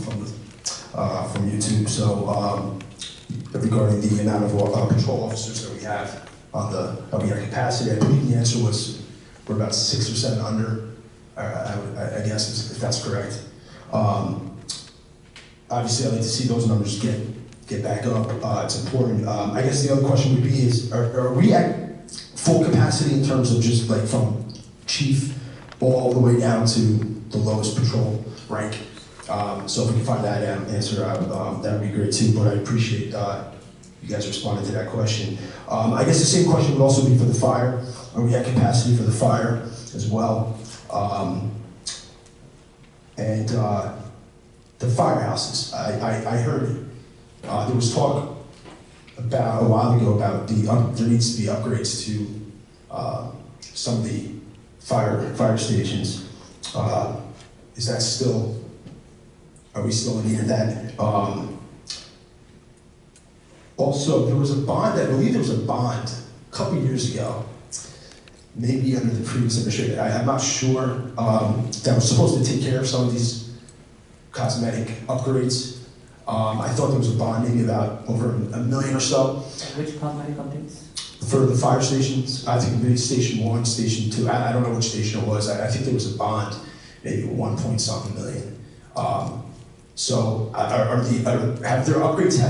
YouTube. So regarding the amount of patrol officers that we have on our capacity, I believe the answer was we're about 6 or 7 under. I guess if that's correct. Obviously, I'd like to see those numbers get back up. It's important. I guess the other question would be is, are we at full capacity in terms of just like from chief all the way down to the lowest patrol rank? So if we can find that answer out, that would be great too, but I appreciate you guys responding to that question. I guess the same question would also be for the fire. Are we at capacity for the fire as well? And the firehouses, I heard there was talk about a while ago about there needs to be upgrades to some of the fire stations. Is that still? Are we still in need of that? Also, there was a bond, I believe there was a bond a couple of years ago, maybe under the previous administration, I'm not sure, that was supposed to take care of some of these cosmetic upgrades. I thought there was a bond maybe about over $1 million or so. Which company companies? For the fire stations, I think maybe Station 1, Station 2, I don't know which station it was. I think there was a bond, maybe 1 point something million. So have their upgrades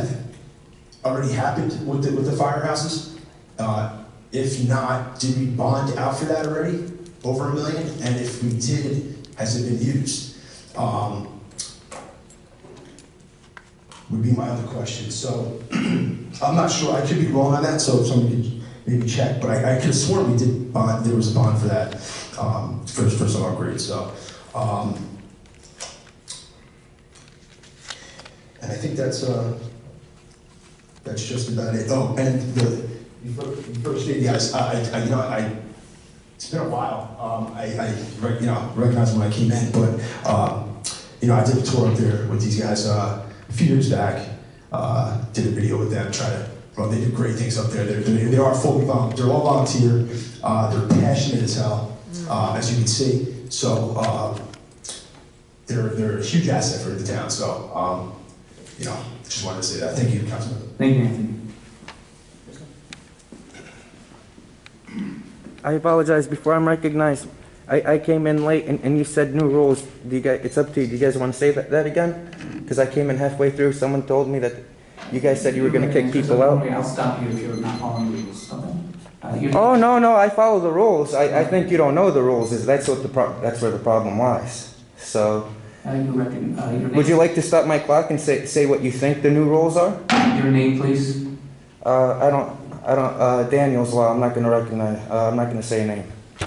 already happened with the firehouses? If not, did we bond out for that already? Over $1 million? And if we did, has it been used? Would be my other question. So I'm not sure, I could be wrong on that, so if somebody could maybe check, but I could have sworn we did bond, there was a bond for that, for some upgrades, so. And I think that's just about it. Oh, and you first stated, guys, it's been a while. I recognized when I came in, but I did a tour up there with these guys a few years back. Did a video with them. They do great things up there. They are fully volunteer. They're all volunteer. They're passionate as hell, as you can see. So they're a huge asset for the town. So just wanted to say that. Thank you, Councilman. Thank you, Anthony. I apologize before I'm recognized. I came in late and you said new rules. It's up to you. Do you guys want to say that again? Because I came in halfway through. Someone told me that you guys said you were going to kick people out. I'll stop you if you're not following the rules. Okay. Oh, no, I follow the rules. I think you don't know the rules. That's where the problem lies. So, would you like to stop my clock and say what you think the new rules are? Your name, please. I don't, Daniel's Law. I'm not going to recognize, I'm not going to say a name.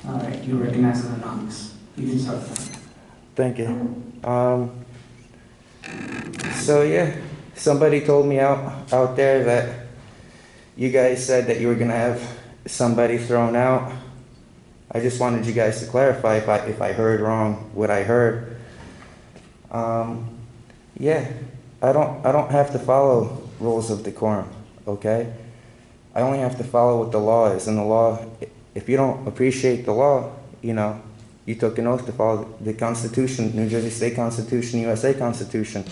All right, you recognize as anonymous. You can start. Thank you. So yeah, somebody told me out there that you guys said that you were going to have somebody thrown out. I just wanted you guys to clarify if I heard wrong what I heard. Yeah, I don't have to follow rules of decorum, okay? I only have to follow what the law is, and the law, if you don't appreciate the law, you took an oath to follow the Constitution, New Jersey State Constitution, USA Constitution.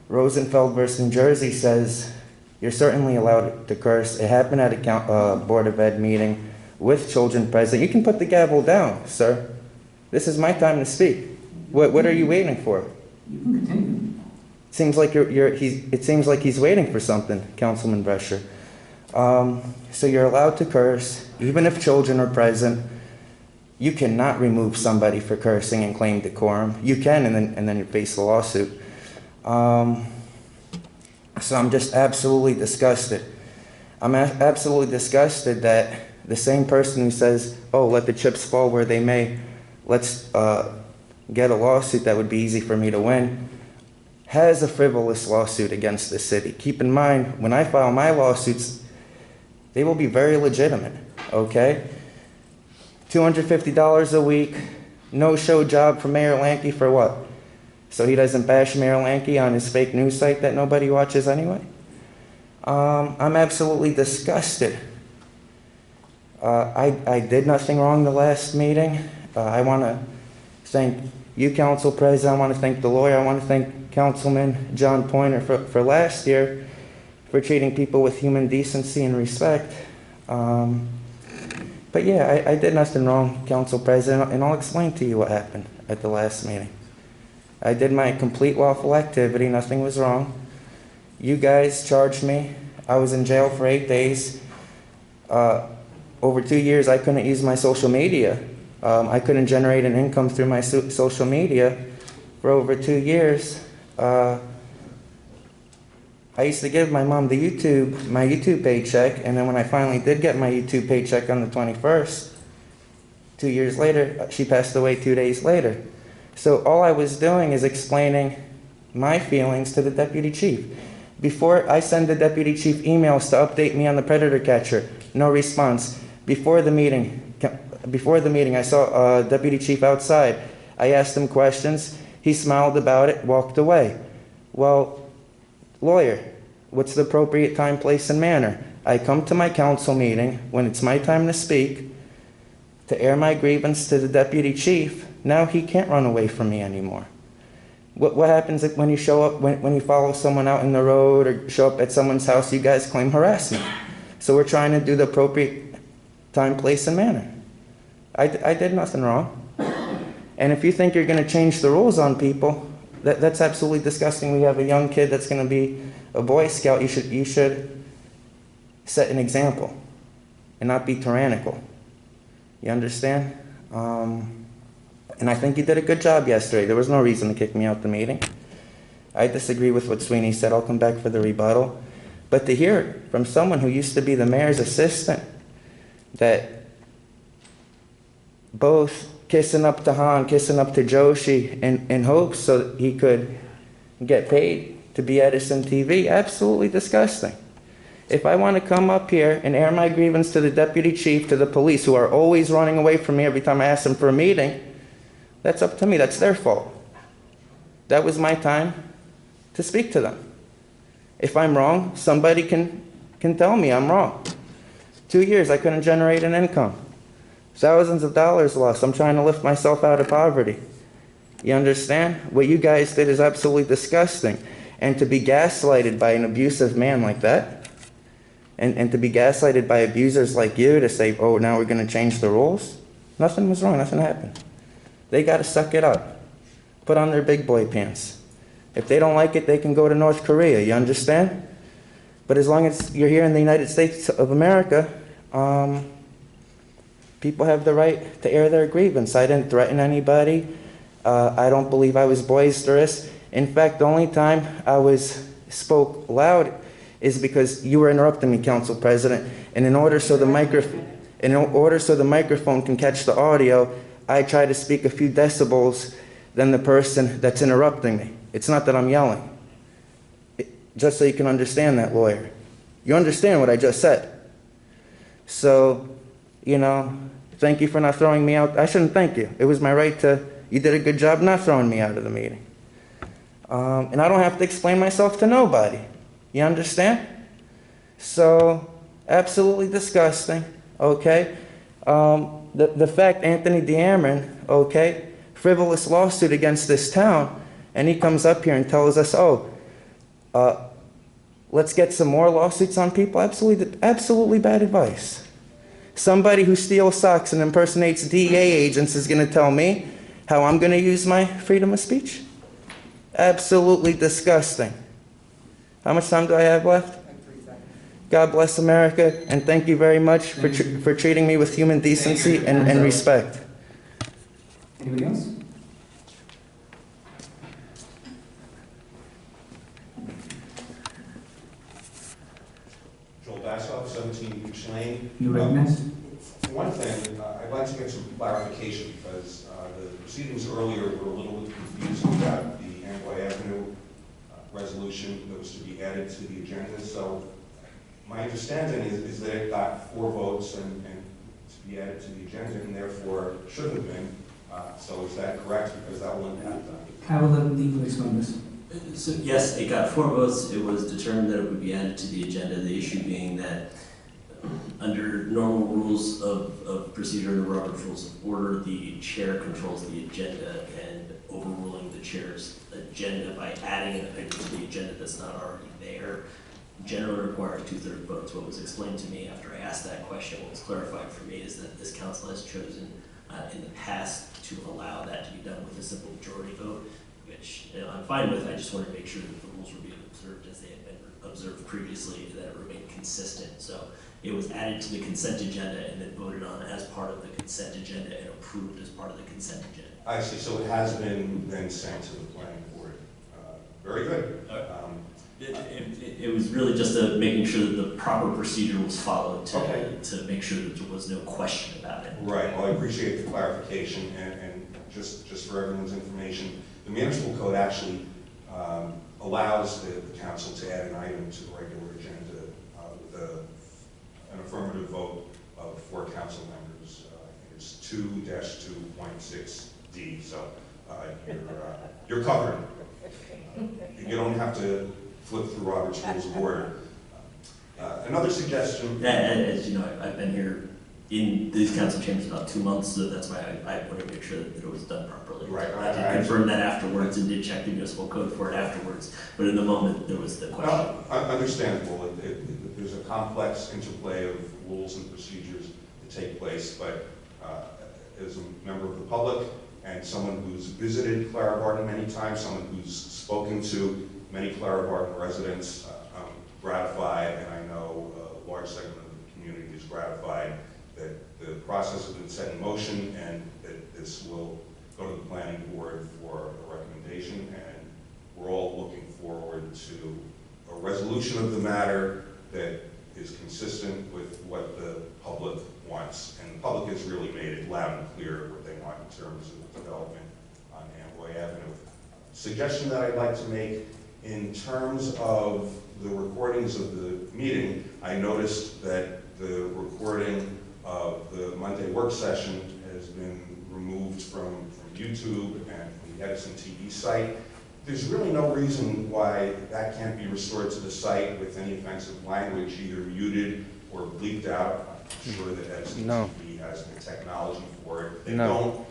Rosenfeld versus New Jersey says you're certainly allowed to curse. It happened at a Board of Ed meeting with children present. You can put the gavel down, sir. This is my time to speak. What are you waiting for? You can continue. Seems like it seems like he's waiting for something, Councilman Brescher. So you're allowed to curse, even if children are present. You cannot remove somebody for cursing and claim decorum. You can, and then you face a lawsuit. So I'm just absolutely disgusted. I'm absolutely disgusted that the same person who says, "Oh, let the chips fall where they may, let's get a lawsuit that would be easy for me to win," has a frivolous lawsuit against the city. Keep in mind, when I file my lawsuits, they will be very legitimate, okay? $250 a week, no-show job for Mayor Lanke for what? So he doesn't bash Mayor Lanke on his fake news site that nobody watches anyway? I'm absolutely disgusted. I did nothing wrong the last meeting. I want to thank you, Council President. I want to thank the lawyer. I want to thank Councilman John Pointer for last year, for treating people with human decency and respect. But yeah, I did nothing wrong, Council President, and I'll explain to you what happened at the last meeting. I did my complete lawful activity, nothing was wrong. You guys charged me. I was in jail for 8 days. Over 2 years, I couldn't use my social media. I couldn't generate an income through my social media for over 2 years. I used to give my mom my YouTube paycheck, and then when I finally did get my YouTube paycheck on the 21st, 2 years later, she passed away 2 days later. So all I was doing is explaining my feelings to the deputy chief. Before I send the deputy chief emails to update me on the predator catcher, no response. Before the meeting, I saw a deputy chief outside. I asked him questions. He smiled about it, walked away. Well, lawyer, what's the appropriate time, place, and manner? I come to my council meeting when it's my time to speak, to air my grievance to the deputy chief. Now he can't run away from me anymore. What happens if when you show up, when you follow someone out in the road or show up at someone's house, you guys claim harassment? So we're trying to do the appropriate time, place, and manner. I did nothing wrong. And if you think you're going to change the rules on people, that's absolutely disgusting. We have a young kid that's going to be a Boy Scout. You should set an example and not be tyrannical. You understand? And I think you did a good job yesterday. There was no reason to kick me out the meeting. I disagree with what Sweeney said. I'll come back for the rebuttal. But to hear it from someone who used to be the mayor's assistant, that both kissing up to Han, kissing up to Joshi in hopes so that he could get paid to be Edison TV, absolutely disgusting. If I want to come up here and air my grievance to the deputy chief, to the police, who are always running away from me every time I ask them for a meeting, that's up to me. That's their fault. That was my time to speak to them. If I'm wrong, somebody can tell me I'm wrong. 2 years, I couldn't generate an income. Thousands of dollars lost. I'm trying to lift myself out of poverty. You understand? What you guys did is absolutely disgusting. And to be gaslighted by an abusive man like that, and to be gaslighted by abusers like you to say, oh, now we're going to change the rules? Nothing was wrong. Nothing happened. They got to suck it up. Put on their big boy pants. If they don't like it, they can go to North Korea. You understand? But as long as you're here in the United States of America, people have the right to air their grievance. I didn't threaten anybody. I don't believe I was boisterous. In fact, the only time I spoke loud is because you were interrupting me, Council President. And in order so the microphone can catch the audio, I try to speak a few decibels than the person that's interrupting me. It's not that I'm yelling. Just so you can understand that, lawyer. You understand what I just said. So, thank you for not throwing me out. I shouldn't thank you. It was my right to, you did a good job not throwing me out of the meeting. And I don't have to explain myself to nobody. You understand? So, absolutely disgusting, okay? The fact Anthony D'Amron, okay, frivolous lawsuit against this town, and he comes up here and tells us, let's get some more lawsuits on people. Absolutely bad advice. Somebody who steals socks and impersonates DEA agents is going to tell me how I'm going to use my freedom of speech? Absolutely disgusting. How much time do I have left? God bless America, and thank you very much for treating me with human decency and respect. Anybody else? Joel Bassoff, 17 Beach Lane. You recognize? For one thing, I'd like to get some clarification because the proceedings earlier were a little bit confusing about the Amboy Avenue resolution that was to be added to the agenda. So my understanding is that it got 4 votes and to be added to the agenda and therefore shouldn't have been. So is that correct? Because that will impact that. I will let Nico explain this. So yes, it got 4 votes. It was determined that it would be added to the agenda. The issue being that under normal rules of procedure and the Robert's Rules of Order, the chair controls the agenda, and overruling the chair's agenda by adding an item to the agenda that's not already there generally requires 2/3 votes. What was explained to me after I asked that question, what was clarified for me, is that this council has chosen in the past to allow that to be done with a simple majority vote, which I'm fine with. I just want to make sure that the rules were being observed as they had been observed previously, and that it remained consistent. So it was added to the consent agenda and then voted on as part of the consent agenda and approved as part of the consent agenda. I see. So it has been then sent to the planning board. Very good. It was really just making sure that the proper procedure was followed to make sure that there was no question about it. Right. Well, I appreciate the clarification, and just for everyone's information, the municipal code actually allows the council to add an item to the regular agenda with an affirmative vote of 4 council members. It's 2-2.6D. So you're covered. You don't have to flip through Robert's Rules of Order. Another suggestion. As you know, I've been here in these council chambers about 2 months, so that's why I wanted to make sure that it was done properly. Right. I did confirm that afterwards and did check the municipal code for it afterwards, but in the moment, there was the question. Well, understandable. There's a complex interplay of rules and procedures that take place, but as a member of the public and someone who's visited Clara Barton many times, someone who's spoken to many Clara Barton residents, I'm gratified, and I know a large segment of the community is gratified that the process has been set in motion and that this will go to the planning board for a recommendation, and we're all looking forward to a resolution of the matter that is consistent with what the public wants. And the public has really made it loud and clear what they want in terms of development on Amboy Avenue. Suggestion that I'd like to make in terms of the recordings of the meeting, I noticed that the recording of the Monday work session has been removed from YouTube and from the Edison TV site. There's really no reason why that can't be restored to the site with any offensive language, either muted or bleeped out. I'm sure that Edison TV has the technology for it. If they don't,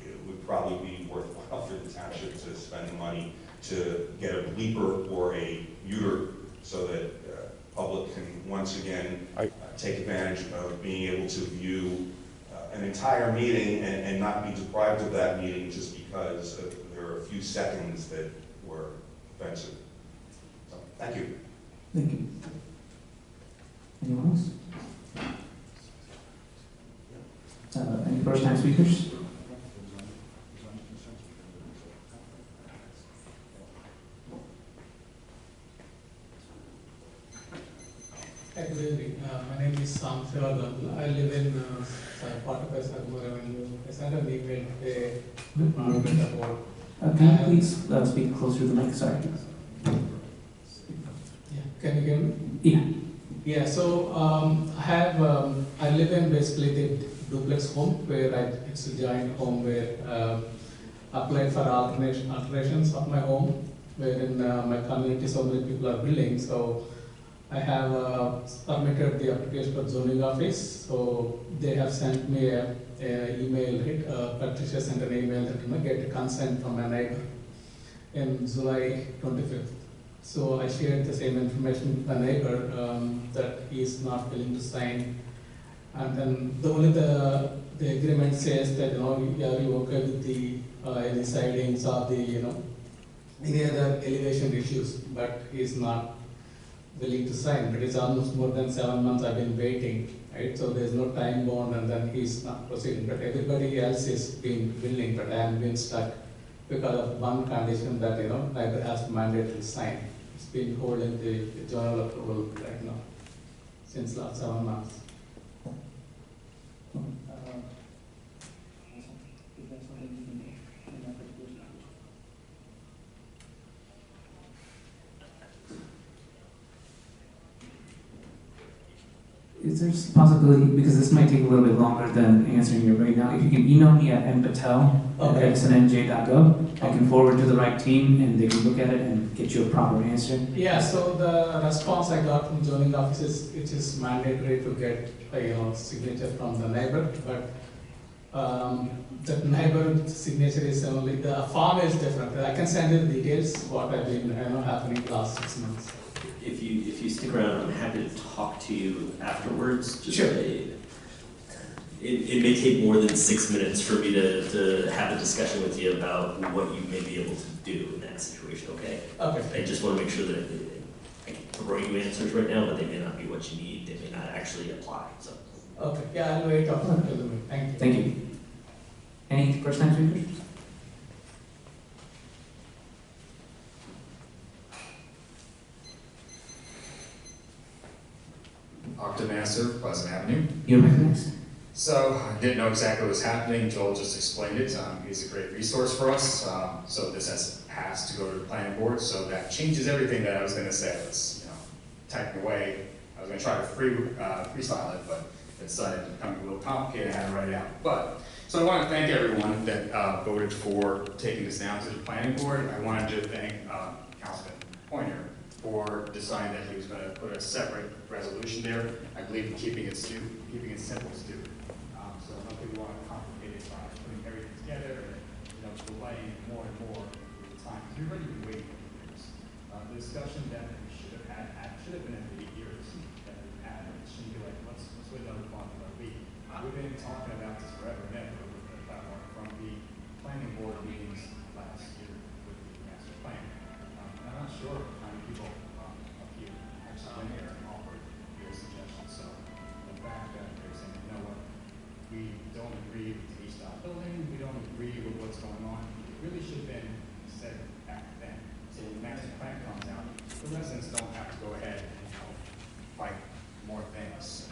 it would probably be worthwhile for the township to spend the money to get a bleeper or a muter so that public can once again take advantage of being able to view an entire meeting and not be deprived of that meeting just because there are a few seconds that were offensive. So, thank you. Thank you. Anyone else? Any first-time speakers? Hi, good evening. My name is Sam Shivagan. I live in Portupes, Agmore Avenue. I sent an email today about. Can you please speak closer to the mic? Sorry. Yeah, can you hear me? Yeah. Yeah, so I live in basically the duplex home where it's a giant home where I applied for alterations of my home, where in my community so many people are building. So I have submitted the application for zoning office. So they have sent me a email, Patricia sent an email that get a consent from my neighbor in July 25th. So I shared the same information with my neighbor that he is not willing to sign. And then the agreement says that, are you okay with the any sidings or the, any other elevation issues, but he is not willing to sign. But it's almost more than 7 months I've been waiting, right? So there's no time bound and then he's not proceeding. But everybody else is been willing, but I am been stuck because of one condition that, neighbor has to mandatorily sign. It's been holding the general approval right now since last 7 months. Is there a possibility, because this might take a little bit longer than answering it right now, if you can email me at mpatel@edisonnj.gov, I can forward to the right team and they can look at it and get you a proper answer. Yeah, so the response I got from zoning office is it is mandatory to get a signature from the neighbor, but the neighbor signature is only, the form is different. I can send you the details, what I've been happening the last 6 months. If you stick around, I'm happy to talk to you afterwards. Just sure. It may take more than 6 minutes for me to have a discussion with you about what you may be able to do in that situation, okay? Okay. I just want to make sure that I can throw you answers right now, but they may not be what you need. They may not actually apply, so. Okay, yeah, I'll wait up until the meeting. Thank you. Thank you. Any first-time speakers? Octa Master, Pleasant Avenue. You're recognized. So I didn't know exactly what was happening. Joel just explained it. He's a great resource for us. So this has passed to go to the planning board. So that changes everything that I was going to say. I was, typing away. I was going to try to freestyle it, but it decided to become a little complicated. I had to write it out. So I want to thank everyone that voted for taking this down to the planning board. I wanted to thank Councilman Pointer for deciding that he was going to put a separate resolution there. I believe in keeping it keeping it simple is due. So I don't think we want to complicate it by putting everything together and, delaying more and more with the time. Because we've already been waiting for this. The discussion that we should have been at the 8 years that we've had. It shouldn't be like, let's wait another month or a week. We've been talking about this forever and ever with the platform from the planning board meetings last year with the master plan. And I'm not sure how many people up here actually went there and offered their suggestions. So the fact that they're saying, you know what, we don't agree with the style building, we don't agree with what's going on, it really should have been said back then. So when the master plan comes out, the residents don't have to go ahead and fight more things.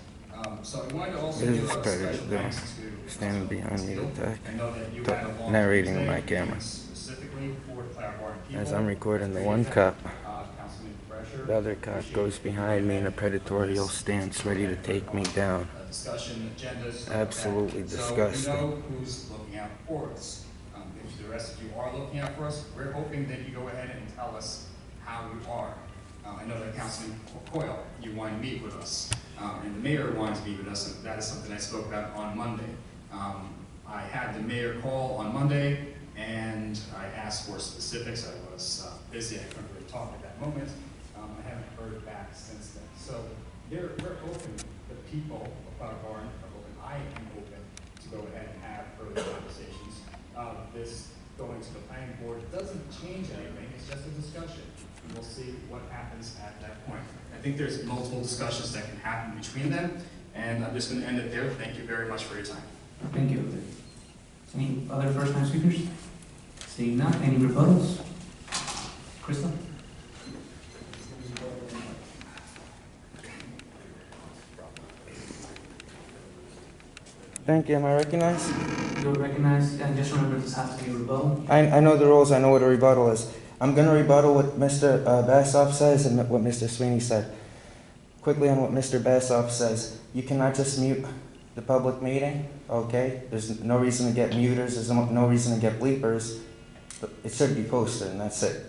So I wanted to also It give is a better special than thanks to standing behind me with that, I know that you had a long narrating with day my camera. specifically for the Clara Barton people. As I'm recording the one cop, Councilman Fresher, the other cop goes behind me in a predatorial stance, ready to take me down. discussion agendas. stuff like that. Absolutely disgusting. So we know who's looking out for us. If the rest of you are looking out for us, we're hoping that you go ahead and tell us how you are. I know that Councilman Coyle, you want to meet with us, and the mayor wanted to meet with us, and that is something I spoke about on Monday. I had the mayor call on Monday, and I asked for specifics. I was busy, I couldn't really talk at that moment. I haven't heard back since then. So we're open, the people of Clara Barton are open. I am open to go ahead and have further conversations. This going to the planning board doesn't change anything, it's just a discussion. And we'll see what happens at that point. I think there's multiple discussions that can happen between them, and I'm just going to end it there. Thank you very much for your time. Thank you. Any other first-time speakers? Seeing none, any rebuttals? Krista? Thank you. Am I recognized? You're recognized, and just remember this has to be a rebuttal. I know the rules. I know what a rebuttal is. I'm going to rebuttal what Mr. Bassoff says and what Mr. Sweeney said. Quickly on what Mr. Bassoff says. You cannot just mute the public meeting, okay? There's no reason to get muters. There's no reason to get bleepers. It should be posted, and that's it.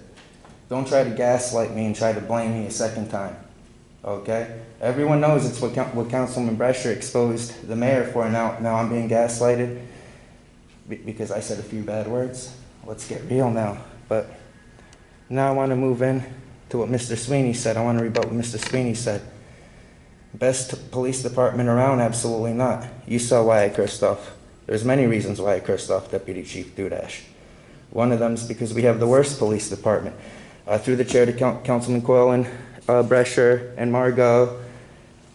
Don't try to gaslight me and try to blame me a second time, okay? Everyone knows it's what Councilman Brescher exposed the mayor for. Now I'm being gaslighted because I said a few bad words. Let's get real now. But now I want to move in to what Mr. Sweeney said. I want to rebut what Mr. Sweeney said. Best police department around? Absolutely not. You saw why I cursed off. There's many reasons why I cursed off Deputy Chief Dudash. One of them is because we have the worst police department. Through the chair to Councilman Coyle and Brescher and Margot,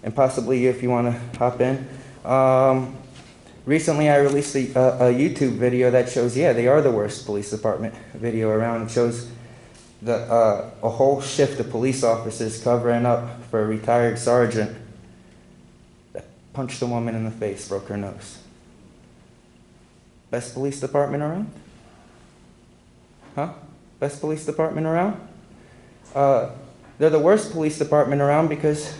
and possibly you if you want to hop in. Recently I released a YouTube video that shows, yeah, they are the worst police department video around. It shows a whole shift of police officers covering up for a retired sergeant that punched a woman in the face, broke her nose. Best police department around? Huh? Best police department around? They're the worst police department around because,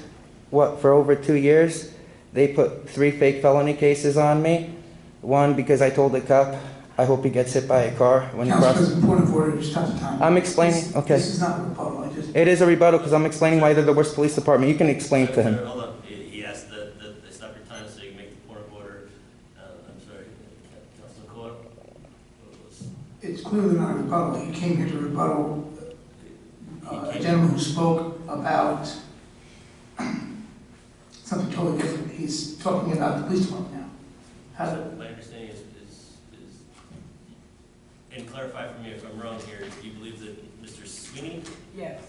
for over 2 years, they put 3 fake felony cases on me. One, because I told the cop, I hope he gets hit by a car when he crosses. Councilman, point of order, just have time. I'm explaining, okay. This is not a rebuttal, It is a rebuttal because I'm explaining why they're the worst police department. You can explain to him. Hold on, he asked that they stop your time so you can make the point of order. I'm sorry, Councilman Coyle? It's clearly not a rebuttal. He came here to rebuttal a gentleman who spoke about something totally different. He's talking about the police department now. My understanding is, and clarify for me if I'm wrong here, you believe that Mr. Sweeney? Yes.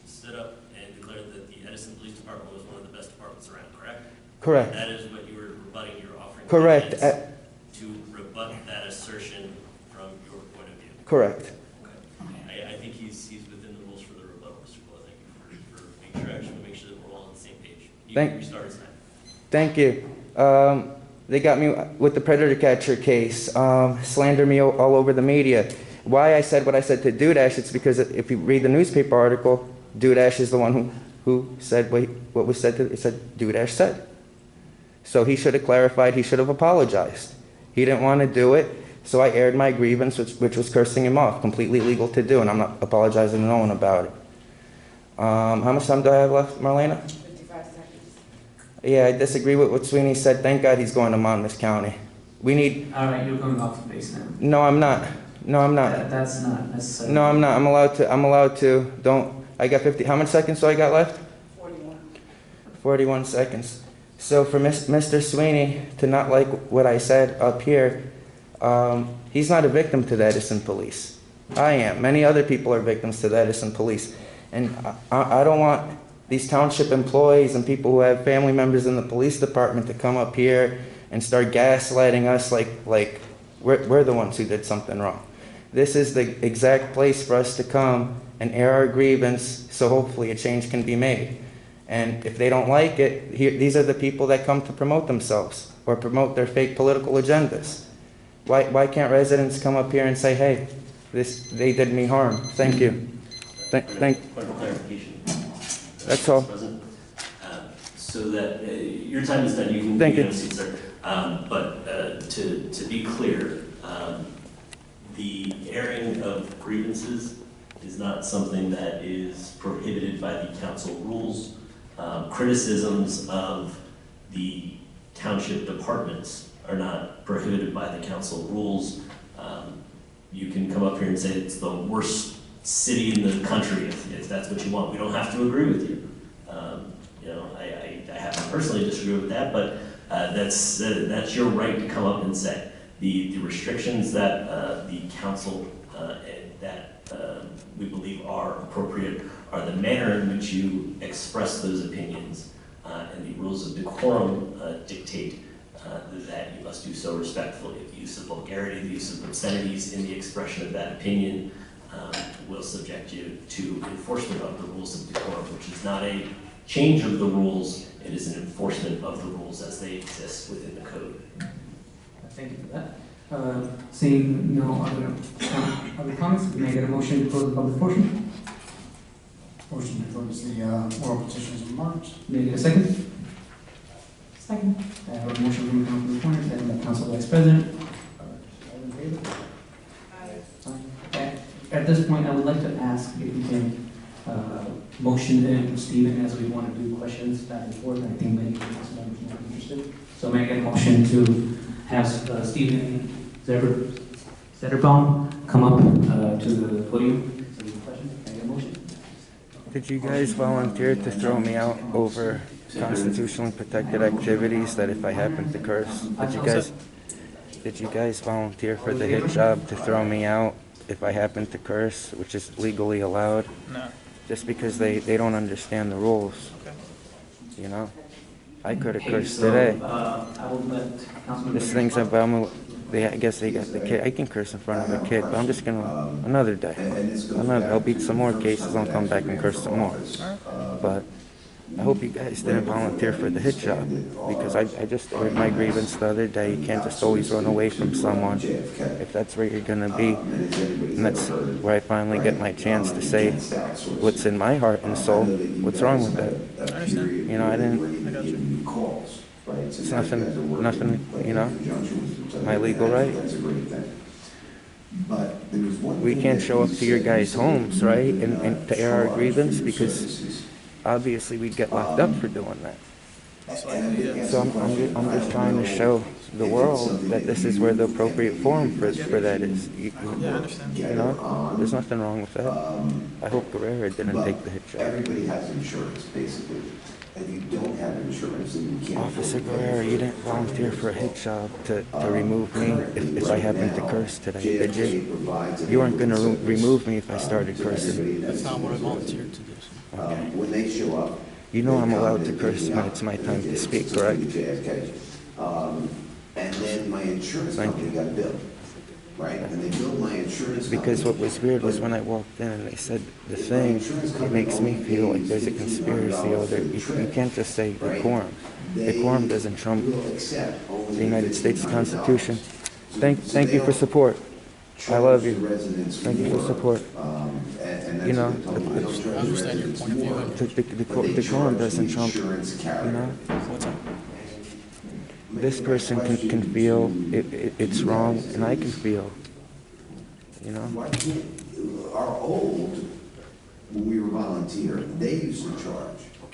Stood up and declared that the Edison Police Department was one of the best departments around, correct? Correct. That is what you were rebutting, you were offering Correct. evidence to rebut that assertion from your point of view. Correct. Okay. I think he's within the rules for the rebuttal, Mr. Coyle. Thank you for making sure, actually, make sure that we're all on the same page. You started tonight. Thank you. They got me with the predator catcher case, slander me all over the media. Why I said what I said to Dudash, it's because if you read the newspaper article, Dudash is the one who said what was said. It said Dudash said. So he should have clarified. He should have apologized. He didn't want to do it, so I aired my grievance, which was cursing him off. Completely legal to do, and I'm not apologizing to no one about it. How much time do I have left, Marlena? 55 seconds. Yeah, I disagree with what Sweeney said. Thank God he's going to Monmouth County. We need, All right, you're going off the base now. no, I'm not. No, I'm not. That's not necessary. No, I'm not. I'm allowed to. Don't, I got 50, how many seconds do I got left? 41 seconds. So for Mr. Sweeney to not like what I said up here, he's not a victim to the Edison police. I am. Many other people are victims to the Edison police. And I don't want these township employees and people who have family members in the police department to come up here and start gaslighting us like we're the ones who did something wrong. This is the exact place for us to come and air our grievance, so hopefully a change can be made. And if they don't like it, these are the people that come to promote themselves or promote their fake political agendas. Why can't residents come up here and say, hey, they did me harm? Thank you. Point of clarification. That's all. President. So that, your time is done, you can Thank you. have a seat, sir. But to be clear, the airing of grievances is not something that is prohibited by the council rules. Criticisms of the township departments are not prohibited by the council rules. You can come up here and say it's the worst city in the country if that's what you want. We don't have to agree with you. You know, I happen to personally disagree with that, but that's your right to come up and say. The restrictions that the council that we believe are appropriate are the manner in which you express those opinions, and the rules of decorum dictate that you must do so respectfully. The use of vulgarity, the use of obscenities in the expression of that opinion will subject you to enforcement of the rules of decorum, which is not a change of the rules, it is an enforcement of the rules as they exist within the code. Thank you for that. Seeing no other comments, may I get a motion to close the public portion? Motion to close the oral petitions and remarks. May I get a second? Second. I have a motion from Councilman Corner, second by Council Vice President. All in favor? Aye. At this point, I would like to ask if you can motion in Stephen as we want to do questions back and forth. I think many council members are interested. So may I get a motion to have Stephen Zetterbaum come up to the podium? So we have questions. Can I get a motion? Did you guys volunteer to throw me out over constitutionally protected activities that if I happen to curse? Did you guys volunteer for the hit job to throw me out if I happen to curse, which is legally allowed? No. Just because they don't understand the rules. Okay. You know? I could have Okay, cursed so, today. I will let Councilman. This thing's about, I guess they got the kid. I can curse in front of a kid, but I'm just gonna, another day. I'll beat some more cases, I'll come back and curse some more. But I hope you guys didn't volunteer for the hit job, because I just aired my grievance the other day. You can't just always run away from someone if that's where you're gonna be. And that's where I finally get my chance to say what's in my heart and soul. What's wrong with that? I understand. You know, I didn't, I got you. it's nothing, you know, my legal right. We can't show up to your guys' homes, right, and to air our grievance, because obviously we'd get locked up for doing that. So I'm just trying to show the world that this is where the appropriate forum for that is. You know, there's nothing wrong with that. I hope Guerrero didn't take the hit job. Everybody has insurance, basically. If you don't have insurance, then you can't. Officer Guerrero, you didn't volunteer for a hit job to remove me if I happened to curse today, did you? You weren't going to remove me if I started cursing. That's not what I volunteered to do. Okay. When they show up. You know I'm allowed to curse when it's my time to speak, correct? And then my insurance company got billed, right? And they billed my insurance company. Because what was weird was when I walked in and they said the thing, it makes me feel like there's a conspiracy over there. You can't just say decorum. Decorum doesn't trump the United States Constitution. Thank you for support. I love you. Thank you for support. You know, the decorum doesn't trump, you know? This person can feel it's wrong, and I can feel, you know? Our old, when we were volunteer, they used to charge.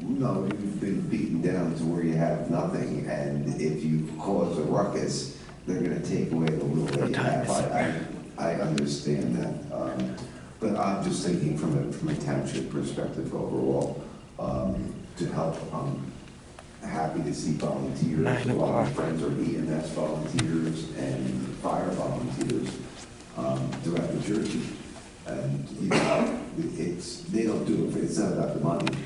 No, you've been beaten down to where you have nothing, and if you cause a ruckus, they're gonna take away the little that you have. I understand that, but I'm just thinking from a township perspective overall, to help, happy to see volunteers. 9 A lot of my o'clock. friends are EMS volunteers and fire volunteers throughout New Jersey. And, you know, they don't do it, it's not about the money.